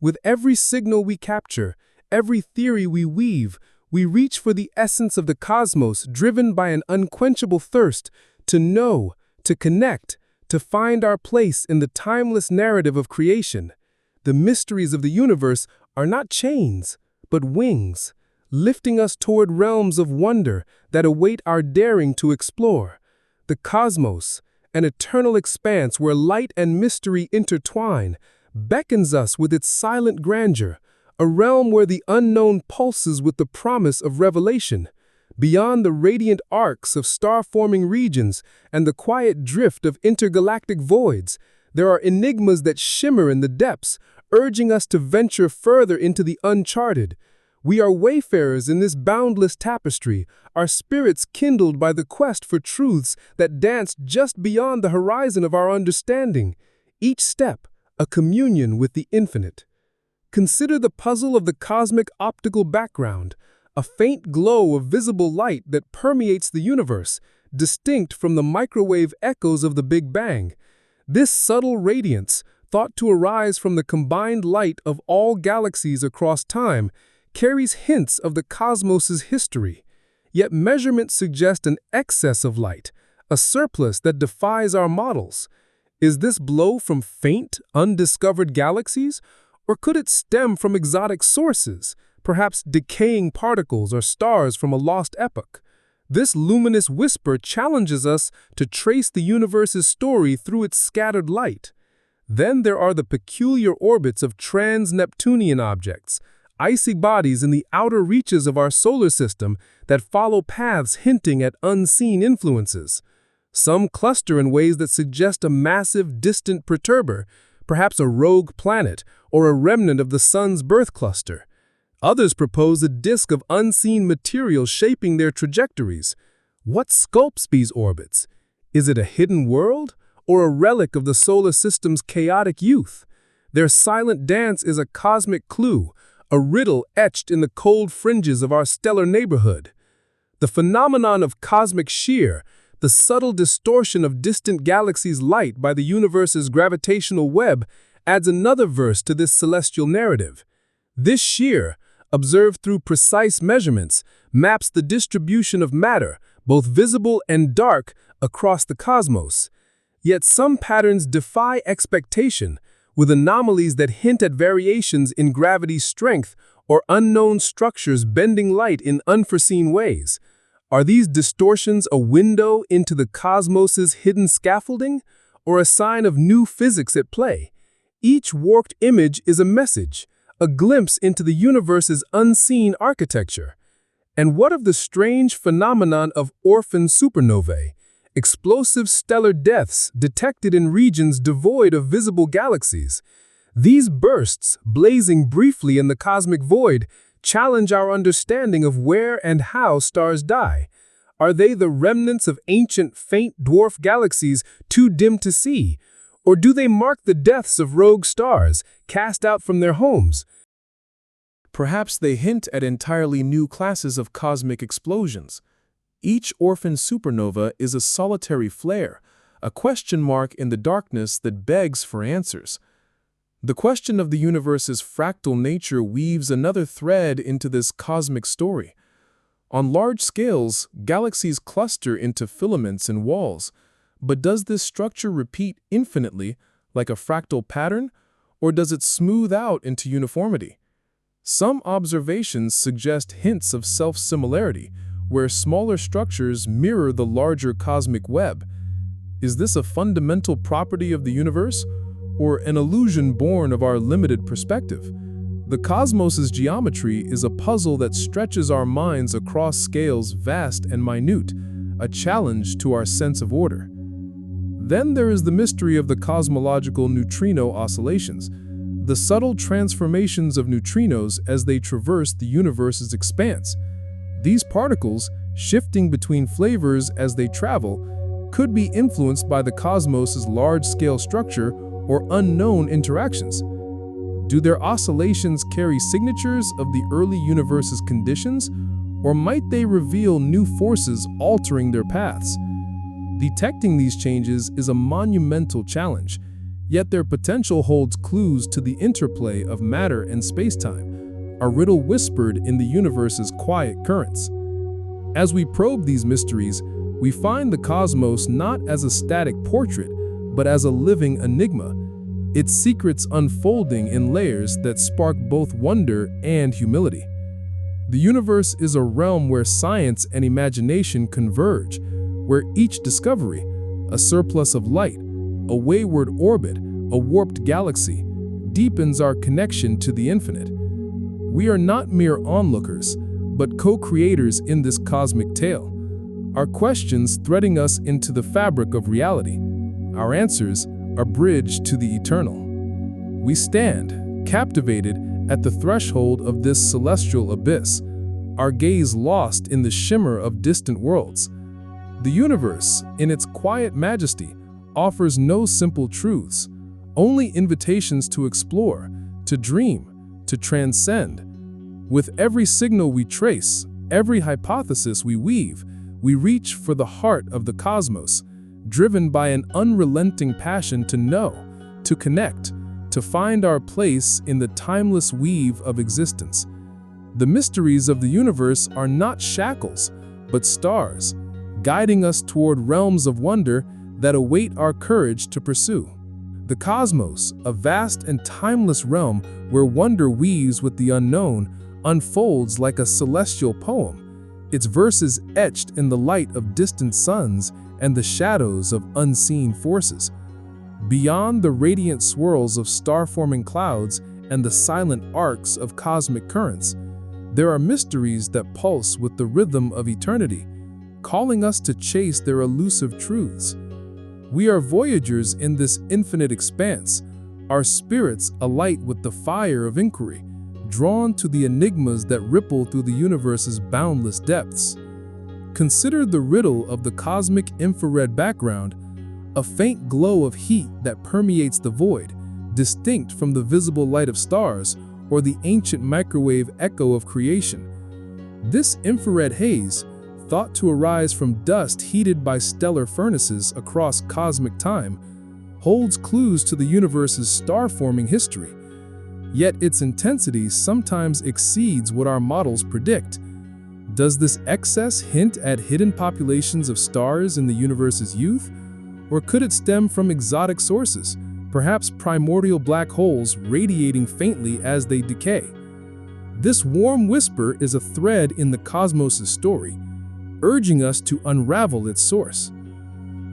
With every signal we capture, every theory we weave, we reach for the essence of the cosmos, driven by an unquenchable thirst to know, to connect, to find our place in the timeless narrative of creation. The mysteries of the universe are not chains, but wings, lifting us toward realms of wonder that await our daring to explore. The cosmos, an eternal expanse where light and mystery intertwine, beckons us with its silent grandeur, a realm where the unknown pulses with the promise of revelation. Beyond the radiant arcs of star-forming regions and the quiet drift of intergalactic voids, there are enigmas that shimmer in the depths, urging us to venture further into the uncharted. We are wayfarers in this boundless tapestry, our spirits kindled by the quest for truths that dance just beyond the horizon of our understanding. Each step, a communion with the infinite. Consider the puzzle of the cosmic optical background, a faint glow of visible light that permeates the universe, distinct from the microwave echoes of the Big Bang. This subtle radiance, thought to arise from the combined light of all galaxies across time, carries hints of the cosmos's history. Yet measurements suggest an excess of light, a surplus that defies our models. Is this blow from faint, undiscovered galaxies, or could it stem from exotic sources, perhaps decaying particles or stars from a lost epoch? This luminous whisper challenges us to trace the universe's story through its scattered light. Then there are the peculiar orbits of trans-Neptunian objects, icy bodies in the outer reaches of our solar system that follow paths hinting at unseen influences. Some cluster in ways that suggest a massive, distant perturber, perhaps a rogue planet or a remnant of the Sun's birth cluster. Others propose a disk of unseen material shaping their trajectories. What sculpts these orbits? Is it a hidden world or a relic of the solar system's chaotic youth? Their silent dance is a cosmic clue, a riddle etched in the cold fringes of our stellar neighborhood. The phenomenon of cosmic shear, the subtle distortion of distant galaxies' light by the universe's gravitational web, adds another verse to this celestial narrative. This shear, observed through precise measurements, maps the distribution of matter, both visible and dark, across the cosmos. Yet some patterns defy expectation, with anomalies that hint at variations in gravity's strength or unknown structures bending light in unforeseen ways. Are these distortions a window into the cosmos's hidden scaffolding, or a sign of new physics at play? Each warped image is a message, a glimpse into the universe's unseen architecture. And what of the strange phenomenon of orphan supernovae, explosive stellar deaths detected in regions devoid of visible galaxies? These bursts, blazing briefly in the cosmic void, challenge our understanding of where and how stars die. Are they the remnants of ancient faint dwarf galaxies too dim to see? Or do they mark the deaths of rogue stars, cast out from their homes? Perhaps they hint at entirely new classes of cosmic explosions, Each orphan supernova is a solitary flare, a question mark in the darkness that begs for answers. The question of the universe's fractal nature weaves another thread into this cosmic story. On large scales, galaxies cluster into filaments and walls, but does this structure repeat infinitely, like a fractal pattern, or does it smooth out into uniformity? Some observations suggest hints of self-similarity, where smaller structures mirror the larger cosmic web. Is this a fundamental property of the universe, or an illusion born of our limited perspective? The cosmos's geometry is a puzzle that stretches our minds across scales vast and minute, a challenge to our sense of order. Then there is the mystery of the cosmological neutrino oscillations, the subtle transformations of neutrinos as they traverse the universe's expanse. These particles, shifting between flavors as they travel, could be influenced by the cosmos's large-scale structure or unknown interactions. Do their oscillations carry signatures of the early universe's conditions, or might they reveal new forces altering their paths? Detecting these changes is a monumental challenge, yet their potential holds clues to the interplay of matter and spacetime, a riddle whispered in the universe's quiet currents. As we probe these mysteries, we find the cosmos not as a static portrait, but as a living enigma, its secrets unfolding in layers that spark both wonder and humility. The universe is a realm where science and imagination converge, where each discovery, a surplus of light, a wayward orbit, a warped galaxy, deepens our connection to the infinite. We are not mere onlookers, but co-creators in this cosmic tale, our questions threading us into the fabric of reality, our answers a bridge to the eternal. We stand, captivated at the threshold of this celestial abyss, our gaze lost in the shimmer of distant worlds. The universe, in its quiet majesty, offers no simple truths, only invitations to explore, to dream, to transcend. With every signal we trace, every hypothesis we weave, we reach for the heart of the cosmos, driven by an unrelenting passion to know, to connect, to find our place in the timeless weave of existence. The mysteries of the universe are not shackles, but stars, guiding us toward realms of wonder that await our courage to pursue. The cosmos, a vast and timeless realm where wonder weaves with the unknown, unfolds like a celestial poem, its verses etched in the light of distant suns and the shadows of unseen forces. Beyond the radiant swirls of star-forming clouds and the silent arcs of cosmic currents, there are mysteries that pulse with the rhythm of eternity, calling us to chase their elusive truths. We are voyagers in this infinite expanse, our spirits alight with the fire of inquiry, drawn to the enigmas that ripple through the universe's boundless depths. Consider the riddle of the cosmic infrared background, a faint glow of heat that permeates the void, distinct from the visible light of stars or the ancient microwave echo of creation. This infrared haze, thought to arise from dust heated by stellar furnaces across cosmic time, holds clues to the universe's star-forming history. Yet its intensity sometimes exceeds what our models predict. Does this excess hint at hidden populations of stars in the universe's youth? Or could it stem from exotic sources, perhaps primordial black holes radiating faintly as they decay? This warm whisper is a thread in the cosmos' story, urging us to unravel its source.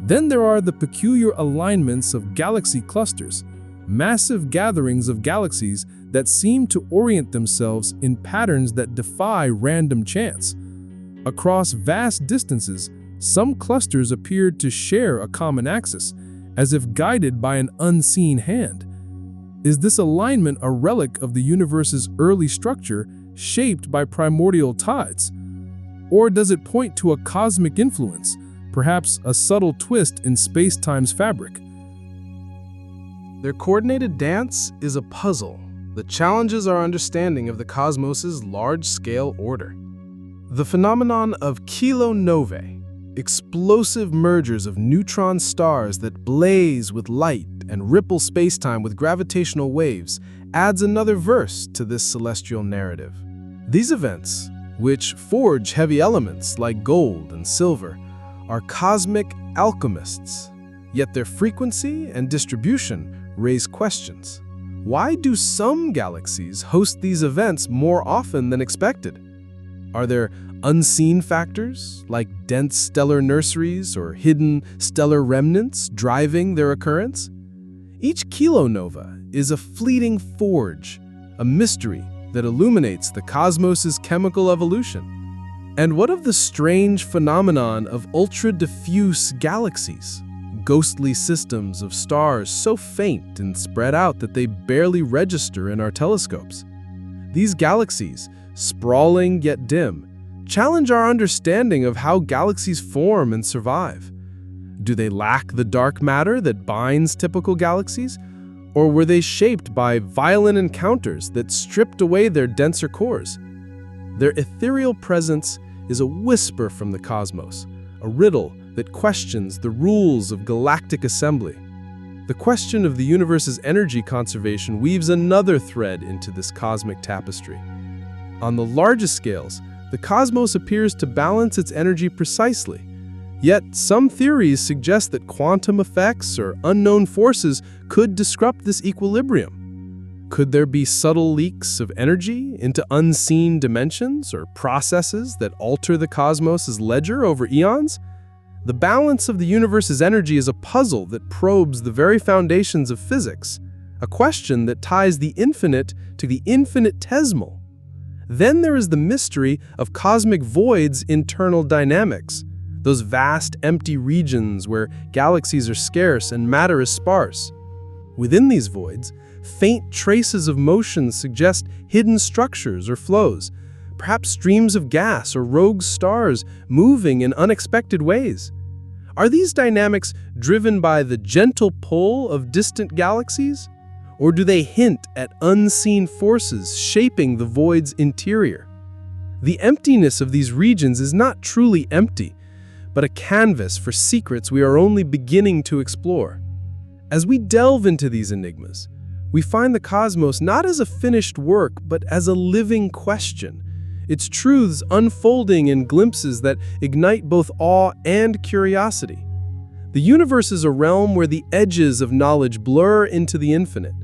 Then there are the peculiar alignments of galaxy clusters, massive gatherings of galaxies that seem to orient themselves in patterns that defy random chance. Across vast distances, some clusters appeared to share a common axis, as if guided by an unseen hand. Is this alignment a relic of the universe's early structure shaped by primordial tides? Or does it point to a cosmic influence, perhaps a subtle twist in space-time's fabric? Their coordinated dance is a puzzle that challenges our understanding of the cosmos's large-scale order. The phenomenon of kilonovae, explosive mergers of neutron stars that blaze with light and ripple spacetime with gravitational waves, adds another verse to this celestial narrative. These events, which forge heavy elements like gold and silver, are cosmic alchemists, yet their frequency and distribution raise questions. Why do some galaxies host these events more often than expected? Are there unseen factors, like dense stellar nurseries or hidden stellar remnants, driving their occurrence? Each kilonova is a fleeting forge, a mystery that illuminates the cosmos's chemical evolution. And what of the strange phenomenon of ultra-diffuse galaxies? Ghostly systems of stars so faint and spread out that they barely register in our telescopes. These galaxies, sprawling yet dim, challenge our understanding of how galaxies form and survive. Do they lack the dark matter that binds typical galaxies? Or were they shaped by violent encounters that stripped away their denser cores? Their ethereal presence is a whisper from the cosmos, a riddle that questions the rules of galactic assembly. The question of the universe's energy conservation weaves another thread into this cosmic tapestry. On the largest scales, the cosmos appears to balance its energy precisely. Yet, some theories suggest that quantum effects or unknown forces could disrupt this equilibrium. Could there be subtle leaks of energy into unseen dimensions or processes that alter the cosmos's ledger over eons? The balance of the universe's energy is a puzzle that probes the very foundations of physics, a question that ties the infinite to the infinitesimal. Then there is the mystery of cosmic voids' internal dynamics, those vast empty regions where galaxies are scarce and matter is sparse. Within these voids, faint traces of motion suggest hidden structures or flows, perhaps streams of gas or rogue stars moving in unexpected ways. Are these dynamics driven by the gentle pull of distant galaxies? Or do they hint at unseen forces shaping the void's interior? The emptiness of these regions is not truly empty, but a canvas for secrets we are only beginning to explore. As we delve into these enigmas, we find the cosmos not as a finished work, but as a living question, its truths unfolding in glimpses that ignite both awe and curiosity. The universe is a realm where the edges of knowledge blur into the infinite,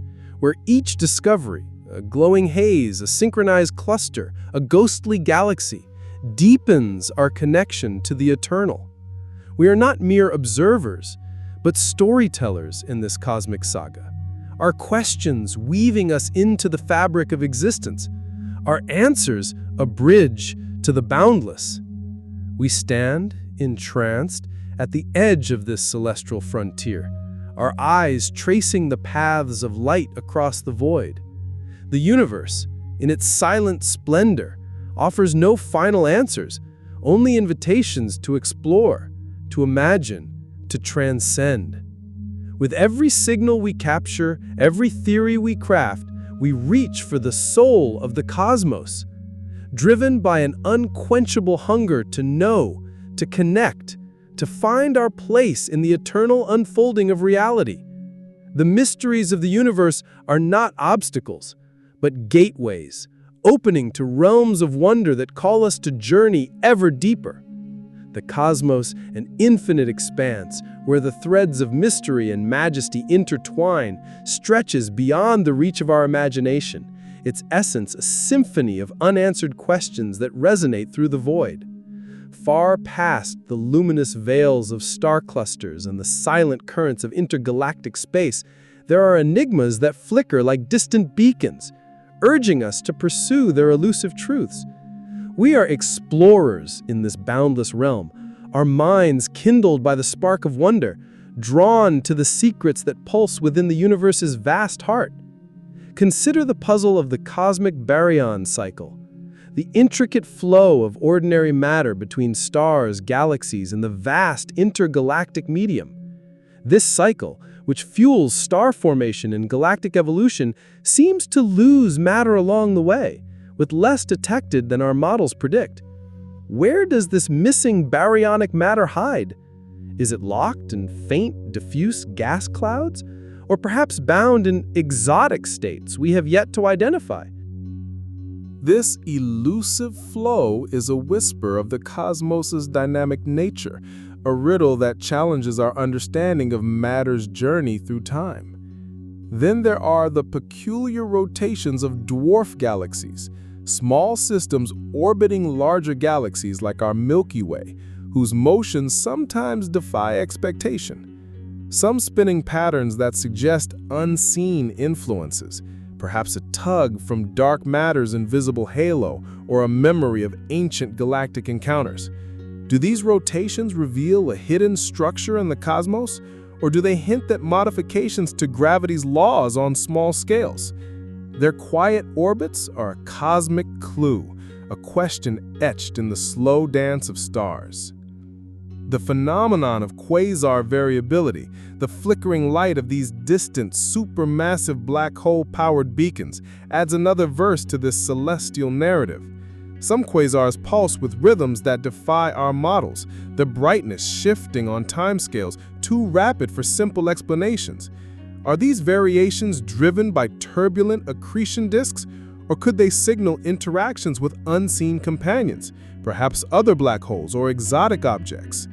where each discovery, a glowing haze, a synchronized cluster, a ghostly galaxy, deepens our connection to the eternal. We are not mere observers, but storytellers in this cosmic saga. Our questions weaving us into the fabric of existence, our answers a bridge to the boundless. We stand, entranced, at the edge of this celestial frontier, our eyes tracing the paths of light across the void. The universe, in its silent splendor, offers no final answers, only invitations to explore, to imagine, to transcend. With every signal we capture, every theory we craft, we reach for the soul of the cosmos, driven by an unquenchable hunger to know, to connect, to find our place in the eternal unfolding of reality. The mysteries of the universe are not obstacles, but gateways, opening to realms of wonder that call us to journey ever deeper. The cosmos, an infinite expanse, where the threads of mystery and majesty intertwine, stretches beyond the reach of our imagination, its essence a symphony of unanswered questions that resonate through the void. Far past the luminous veils of star clusters and the silent currents of intergalactic space, there are enigmas that flicker like distant beacons, urging us to pursue their elusive truths. We are explorers in this boundless realm, our minds kindled by the spark of wonder, drawn to the secrets that pulse within the universe's vast heart. Consider the puzzle of the cosmic baryon cycle, the intricate flow of ordinary matter between stars, galaxies, and the vast intergalactic medium. This cycle, which fuels star formation and galactic evolution, seems to lose matter along the way, with less detected than our models predict. Where does this missing baryonic matter hide? Is it locked in faint, diffuse gas clouds? Or perhaps bound in exotic states we have yet to identify? This elusive flow is a whisper of the cosmos's dynamic nature, a riddle that challenges our understanding of matter's journey through time. Then there are the peculiar rotations of dwarf galaxies, small systems orbiting larger galaxies like our Milky Way, whose motions sometimes defy expectation. Some spinning patterns that suggest unseen influences, perhaps a tug from dark matter's invisible halo or a memory of ancient galactic encounters. Do these rotations reveal a hidden structure in the cosmos, or do they hint at modifications to gravity's laws on small scales? Their quiet orbits are a cosmic clue, a question etched in the slow dance of stars. The phenomenon of quasar variability, the flickering light of these distant, supermassive black hole-powered beacons, adds another verse to this celestial narrative. Some quasars pulse with rhythms that defy our models, their brightness shifting on timescales too rapid for simple explanations. Are these variations driven by turbulent accretion disks, or could they signal interactions with unseen companions, perhaps other black holes or exotic objects?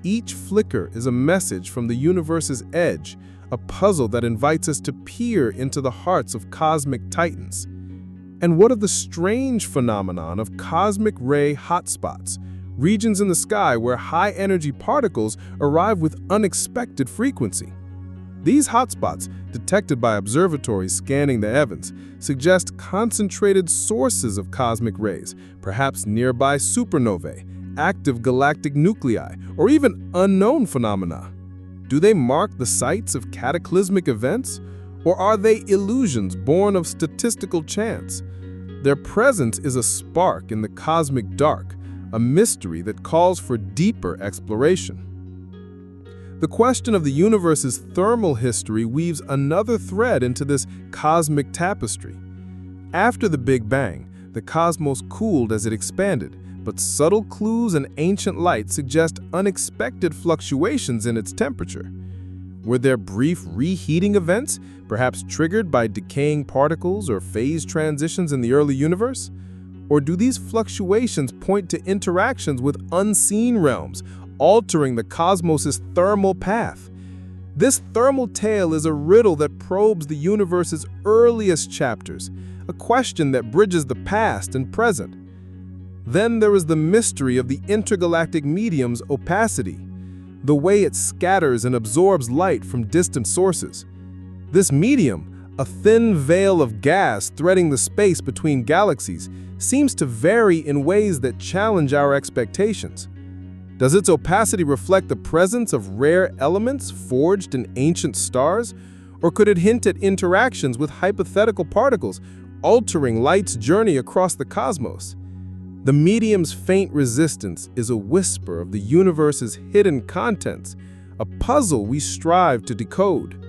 Each flicker is a message from the universe's edge, a puzzle that invites us to peer into the hearts of cosmic titans. And what of the strange phenomenon of cosmic ray hotspots, regions in the sky where high-energy particles arrive with unexpected frequency? These hotspots, detected by observatories scanning the heavens, suggest concentrated sources of cosmic rays, perhaps nearby supernovae, active galactic nuclei, or even unknown phenomena. Do they mark the sites of cataclysmic events, or are they illusions born of statistical chance? Their presence is a spark in the cosmic dark, a mystery that calls for deeper exploration. The question of the universe's thermal history weaves another thread into this cosmic tapestry. After the Big Bang, the cosmos cooled as it expanded, but subtle clues and ancient light suggest unexpected fluctuations in its temperature. Were there brief reheating events, perhaps triggered by decaying particles or phase transitions in the early universe? Or do these fluctuations point to interactions with unseen realms, altering the cosmos's thermal path? This thermal tale is a riddle that probes the universe's earliest chapters, a question that bridges the past and present. Then there is the mystery of the intergalactic medium's opacity, the way it scatters and absorbs light from distant sources. This medium, a thin veil of gas threading the space between galaxies, seems to vary in ways that challenge our expectations. Does its opacity reflect the presence of rare elements forged in ancient stars, or could it hint at interactions with hypothetical particles, altering light's journey across the cosmos? The medium's faint resistance is a whisper of the universe's hidden contents, a puzzle we strive to decode.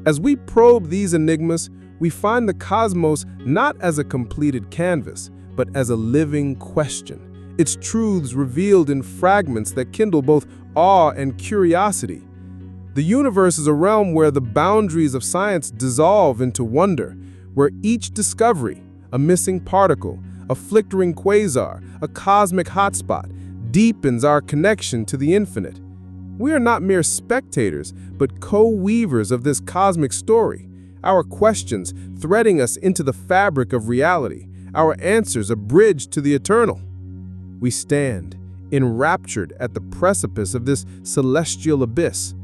As we probe these enigmas, we find the cosmos not as a completed canvas, but as a living question, its truths revealed in fragments that kindle both awe and curiosity. The universe is a realm where the boundaries of science dissolve into wonder, where each discovery, a missing particle, a flickering quasar, a cosmic hotspot, deepens our connection to the infinite. We are not mere spectators, but co-weavers of this cosmic story, our questions threading us into the fabric of reality, our answers a bridge to the eternal. We stand, enraptured at the precipice of this celestial abyss,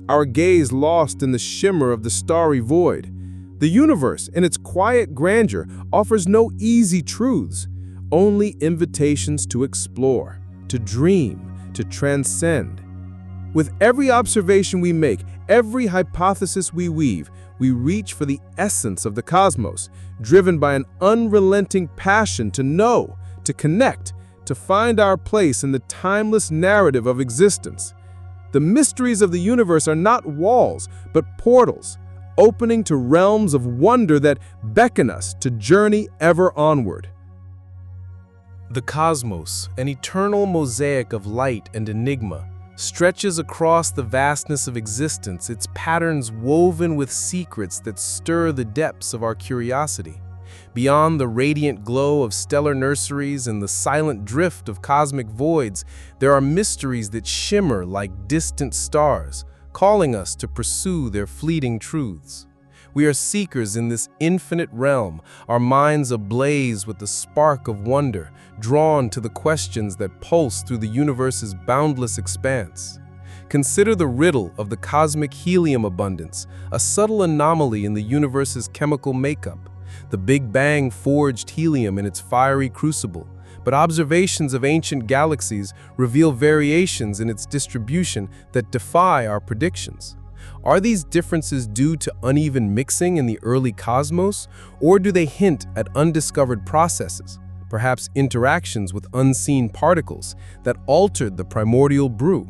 our gaze lost in the shimmer of the starry void. The universe, in its quiet grandeur, offers no easy truths, only invitations to explore, to dream, to transcend. With every observation we make, every hypothesis we weave, we reach for the essence of the cosmos, driven by an unrelenting passion to know, to connect, to find our place in the timeless narrative of existence. The mysteries of the universe are not walls, but portals, opening to realms of wonder that beckon us to journey ever onward. The cosmos, an eternal mosaic of light and enigma, stretches across the vastness of existence, its patterns woven with secrets that stir the depths of our curiosity. Beyond the radiant glow of stellar nurseries and the silent drift of cosmic voids, there are mysteries that shimmer like distant stars, calling us to pursue their fleeting truths. We are seekers in this infinite realm, our minds ablaze with the spark of wonder, drawn to the questions that pulse through the universe's boundless expanse. Consider the riddle of the cosmic helium abundance, a subtle anomaly in the universe's chemical makeup. The Big Bang forged helium in its fiery crucible, but observations of ancient galaxies reveal variations in its distribution that defy our predictions. Are these differences due to uneven mixing in the early cosmos, or do they hint at undiscovered processes, perhaps interactions with unseen particles that altered the primordial brew?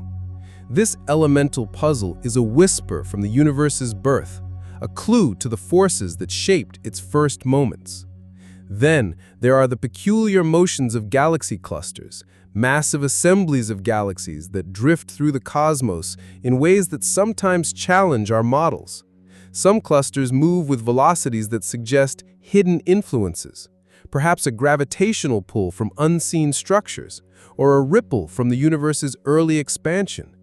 This elemental puzzle is a whisper from the universe's birth, a clue to the forces that shaped its first moments. Then, there are the peculiar motions of galaxy clusters, massive assemblies of galaxies that drift through the cosmos in ways that sometimes challenge our models. Some clusters move with velocities that suggest hidden influences, perhaps a gravitational pull from unseen structures, or a ripple from the universe's early expansion.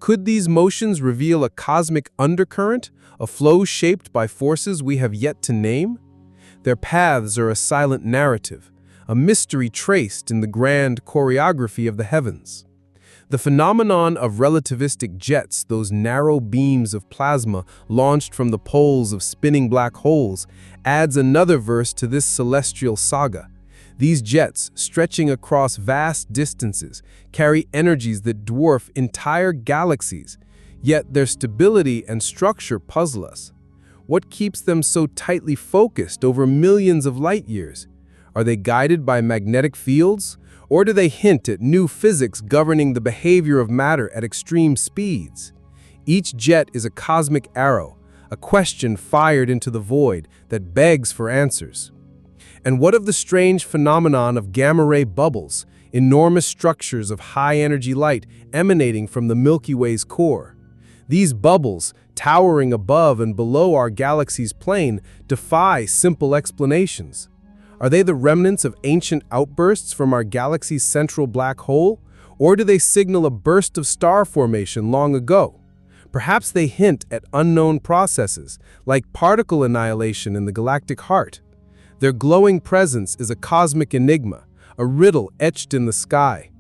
Could these motions reveal a cosmic undercurrent, a flow shaped by forces we have yet to name? Their paths are a silent narrative, a mystery traced in the grand choreography of the heavens. The phenomenon of relativistic jets, those narrow beams of plasma launched from the poles of spinning black holes, adds another verse to this celestial saga. These jets, stretching across vast distances, carry energies that dwarf entire galaxies, yet their stability and structure puzzle us. What keeps them so tightly focused over millions of light years? Are they guided by magnetic fields, or do they hint at new physics governing the behavior of matter at extreme speeds? Each jet is a cosmic arrow, a question fired into the void that begs for answers. And what of the strange phenomenon of gamma-ray bubbles, enormous structures of high-energy light emanating from the Milky Way's core? These bubbles, towering above and below our galaxy's plane, defy simple explanations. Are they the remnants of ancient outbursts from our galaxy's central black hole, or do they signal a burst of star formation long ago? Perhaps they hint at unknown processes, like particle annihilation in the galactic heart. Their glowing presence is a cosmic enigma, a riddle etched in the sky.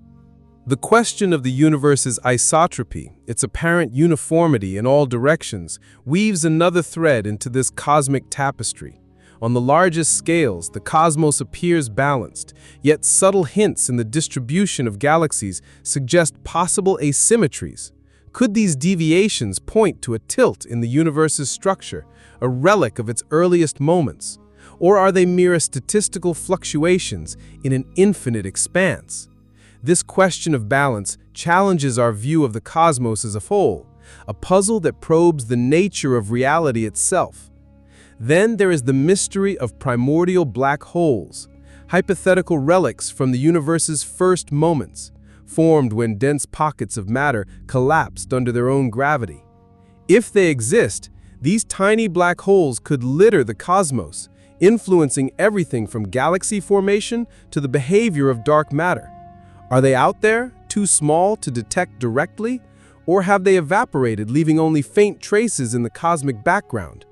The question of the universe's isotropy, its apparent uniformity in all directions, weaves another thread into this cosmic tapestry. On the largest scales, the cosmos appears balanced, yet subtle hints in the distribution of galaxies suggest possible asymmetries. Could these deviations point to a tilt in the universe's structure, a relic of its earliest moments? Or are they mere statistical fluctuations in an infinite expanse? This question of balance challenges our view of the cosmos as a whole, a puzzle that probes the nature of reality itself. Then there is the mystery of primordial black holes, hypothetical relics from the universe's first moments, formed when dense pockets of matter collapsed under their own gravity. If they exist, these tiny black holes could litter the cosmos, influencing everything from galaxy formation to the behavior of dark matter. Are they out there, too small to detect directly, or have they evaporated, leaving only faint traces in the cosmic background?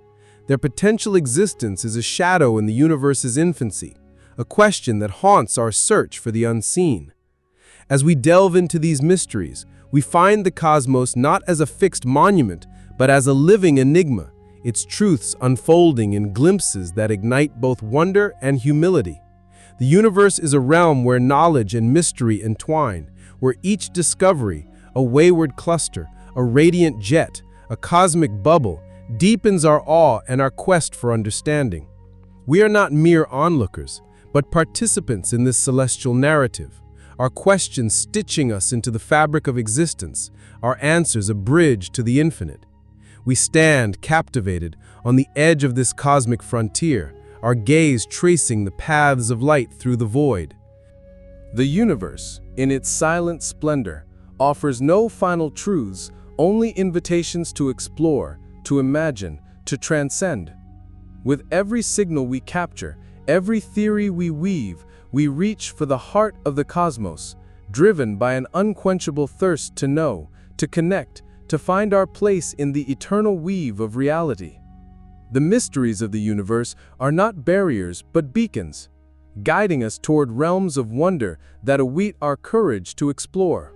Their potential existence is a shadow in the universe's infancy, a question that haunts our search for the unseen. As we delve into these mysteries, we find the cosmos not as a fixed monument, but as a living enigma, its truths unfolding in glimpses that ignite both wonder and humility. The universe is a realm where knowledge and mystery entwine, where each discovery, a wayward cluster, a radiant jet, a cosmic bubble, deepens our awe and our quest for understanding. We are not mere onlookers, but participants in this celestial narrative, our questions stitching us into the fabric of existence, our answers a bridge to the infinite. We stand captivated on the edge of this cosmic frontier, our gaze tracing the paths of light through the void. The universe, in its silent splendor, offers no final truths, only invitations to explore, to imagine, to transcend. With every signal we capture, every theory we weave, we reach for the heart of the cosmos, driven by an unquenchable thirst to know, to connect, to find our place in the eternal weave of reality. The mysteries of the universe are not barriers but beacons, guiding us toward realms of wonder that await our courage to explore.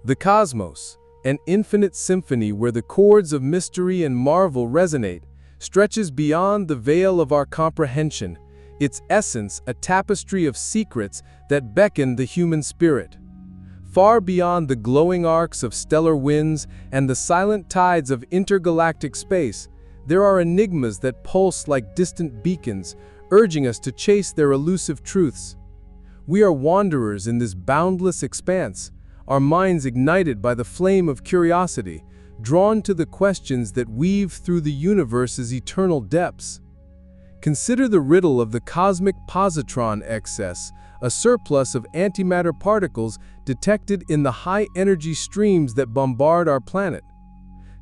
The cosmos, an infinite symphony where the chords of mystery and marvel resonate, stretches beyond the veil of our comprehension, its essence a tapestry of secrets that beckon the human spirit. Far beyond the glowing arcs of stellar winds and the silent tides of intergalactic space, there are enigmas that pulse like distant beacons, urging us to chase their elusive truths. We are wanderers in this boundless expanse, our minds ignited by the flame of curiosity, drawn to the questions that weave through the universe's eternal depths. Consider the riddle of the cosmic positron excess, a surplus of antimatter particles detected in the high-energy streams that bombard our planet.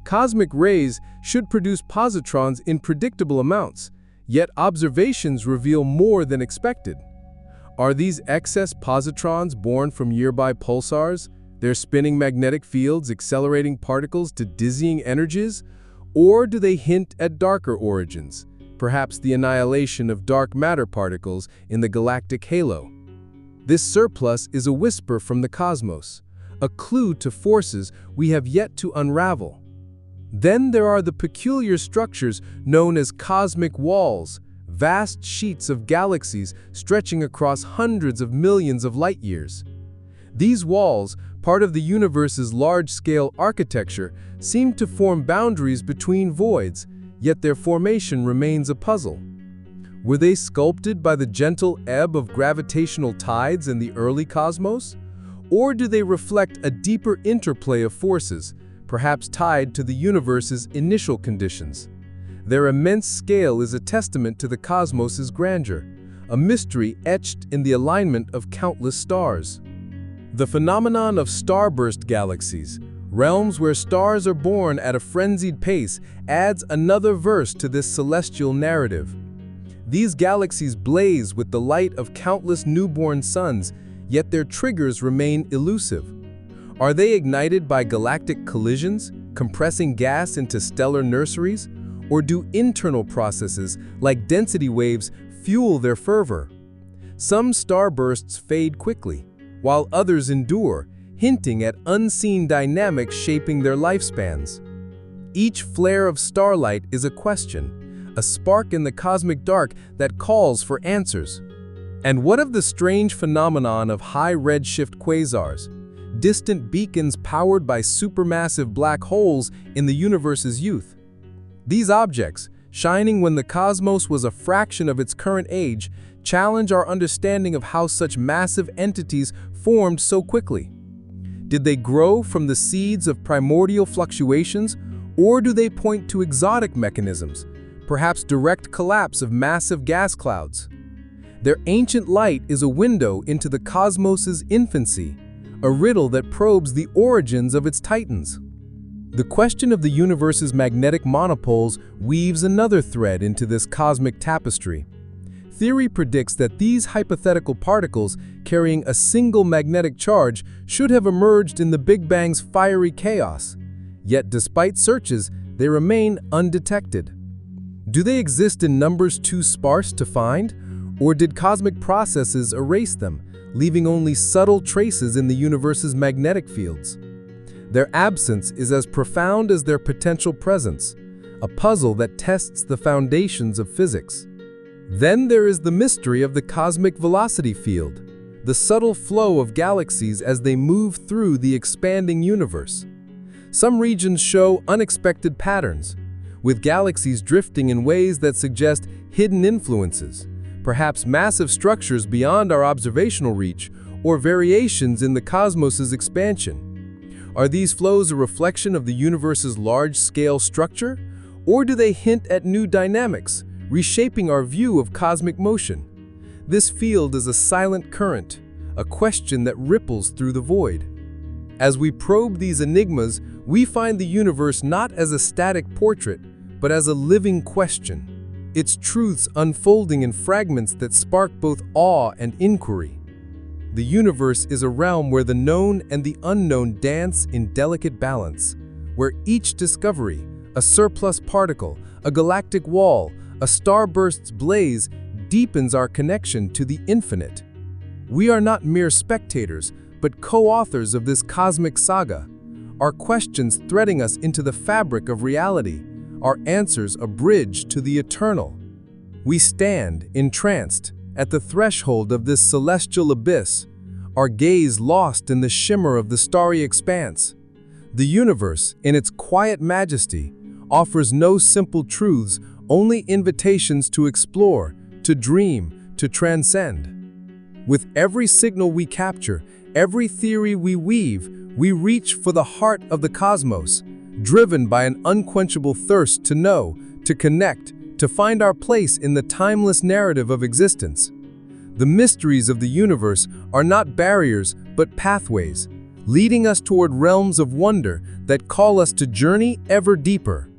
Cosmic rays should produce positrons in predictable amounts, yet observations reveal more than expected. Are these excess positrons born from nearby pulsars, their spinning magnetic fields accelerating particles to dizzying energies? Or do they hint at darker origins, perhaps the annihilation of dark matter particles in the galactic halo? This surplus is a whisper from the cosmos, a clue to forces we have yet to unravel. Then there are the peculiar structures known as cosmic walls, vast sheets of galaxies stretching across hundreds of millions of light-years. These walls, part of the universe's large-scale architecture, seem to form boundaries between voids, yet their formation remains a puzzle. Were they sculpted by the gentle ebb of gravitational tides in the early cosmos? Or do they reflect a deeper interplay of forces, perhaps tied to the universe's initial conditions? Their immense scale is a testament to the cosmos's grandeur, a mystery etched in the alignment of countless stars. The phenomenon of starburst galaxies, realms where stars are born at a frenzied pace, adds another verse to this celestial narrative. These galaxies blaze with the light of countless newborn suns, yet their triggers remain elusive. Are they ignited by galactic collisions, compressing gas into stellar nurseries? Or do internal processes, like density waves, fuel their fervor? Some starbursts fade quickly, while others endure, hinting at unseen dynamics shaping their lifespans. Each flare of starlight is a question, a spark in the cosmic dark that calls for answers. And what of the strange phenomenon of high redshift quasars, distant beacons powered by supermassive black holes in the universe's youth? These objects, shining when the cosmos was a fraction of its current age, challenge our understanding of how such massive entities formed so quickly. Did they grow from the seeds of primordial fluctuations, or do they point to exotic mechanisms, perhaps direct collapse of massive gas clouds? Their ancient light is a window into the cosmos's infancy, a riddle that probes the origins of its titans. The question of the universe's magnetic monopoles weaves another thread into this cosmic tapestry. Theory predicts that these hypothetical particles carrying a single magnetic charge should have emerged in the Big Bang's fiery chaos. Yet despite searches, they remain undetected. Do they exist in numbers too sparse to find? Or did cosmic processes erase them, leaving only subtle traces in the universe's magnetic fields? Their absence is as profound as their potential presence, a puzzle that tests the foundations of physics. Then there is the mystery of the cosmic velocity field, the subtle flow of galaxies as they move through the expanding universe. Some regions show unexpected patterns, with galaxies drifting in ways that suggest hidden influences, perhaps massive structures beyond our observational reach, or variations in the cosmos's expansion. Are these flows a reflection of the universe's large-scale structure, or do they hint at new dynamics, reshaping our view of cosmic motion? This field is a silent current, a question that ripples through the void. As we probe these enigmas, we find the universe not as a static portrait, but as a living question, its truths unfolding in fragments that spark both awe and inquiry. The universe is a realm where the known and the unknown dance in delicate balance, where each discovery, a surplus particle, a galactic wall, a starburst's blaze, deepens our connection to the infinite. We are not mere spectators, but co-authors of this cosmic saga, our questions threading us into the fabric of reality, our answers a bridge to the eternal. We stand, entranced, at the threshold of this celestial abyss, our gaze lost in the shimmer of the starry expanse. The universe, in its quiet majesty, offers no simple truths, only invitations to explore, to dream, to transcend. With every signal we capture, every theory we weave, we reach for the heart of the cosmos, driven by an unquenchable thirst to know, to connect, to find our place in the timeless narrative of existence. The mysteries of the universe are not barriers, but pathways, leading us toward realms of wonder that call us to journey ever deeper.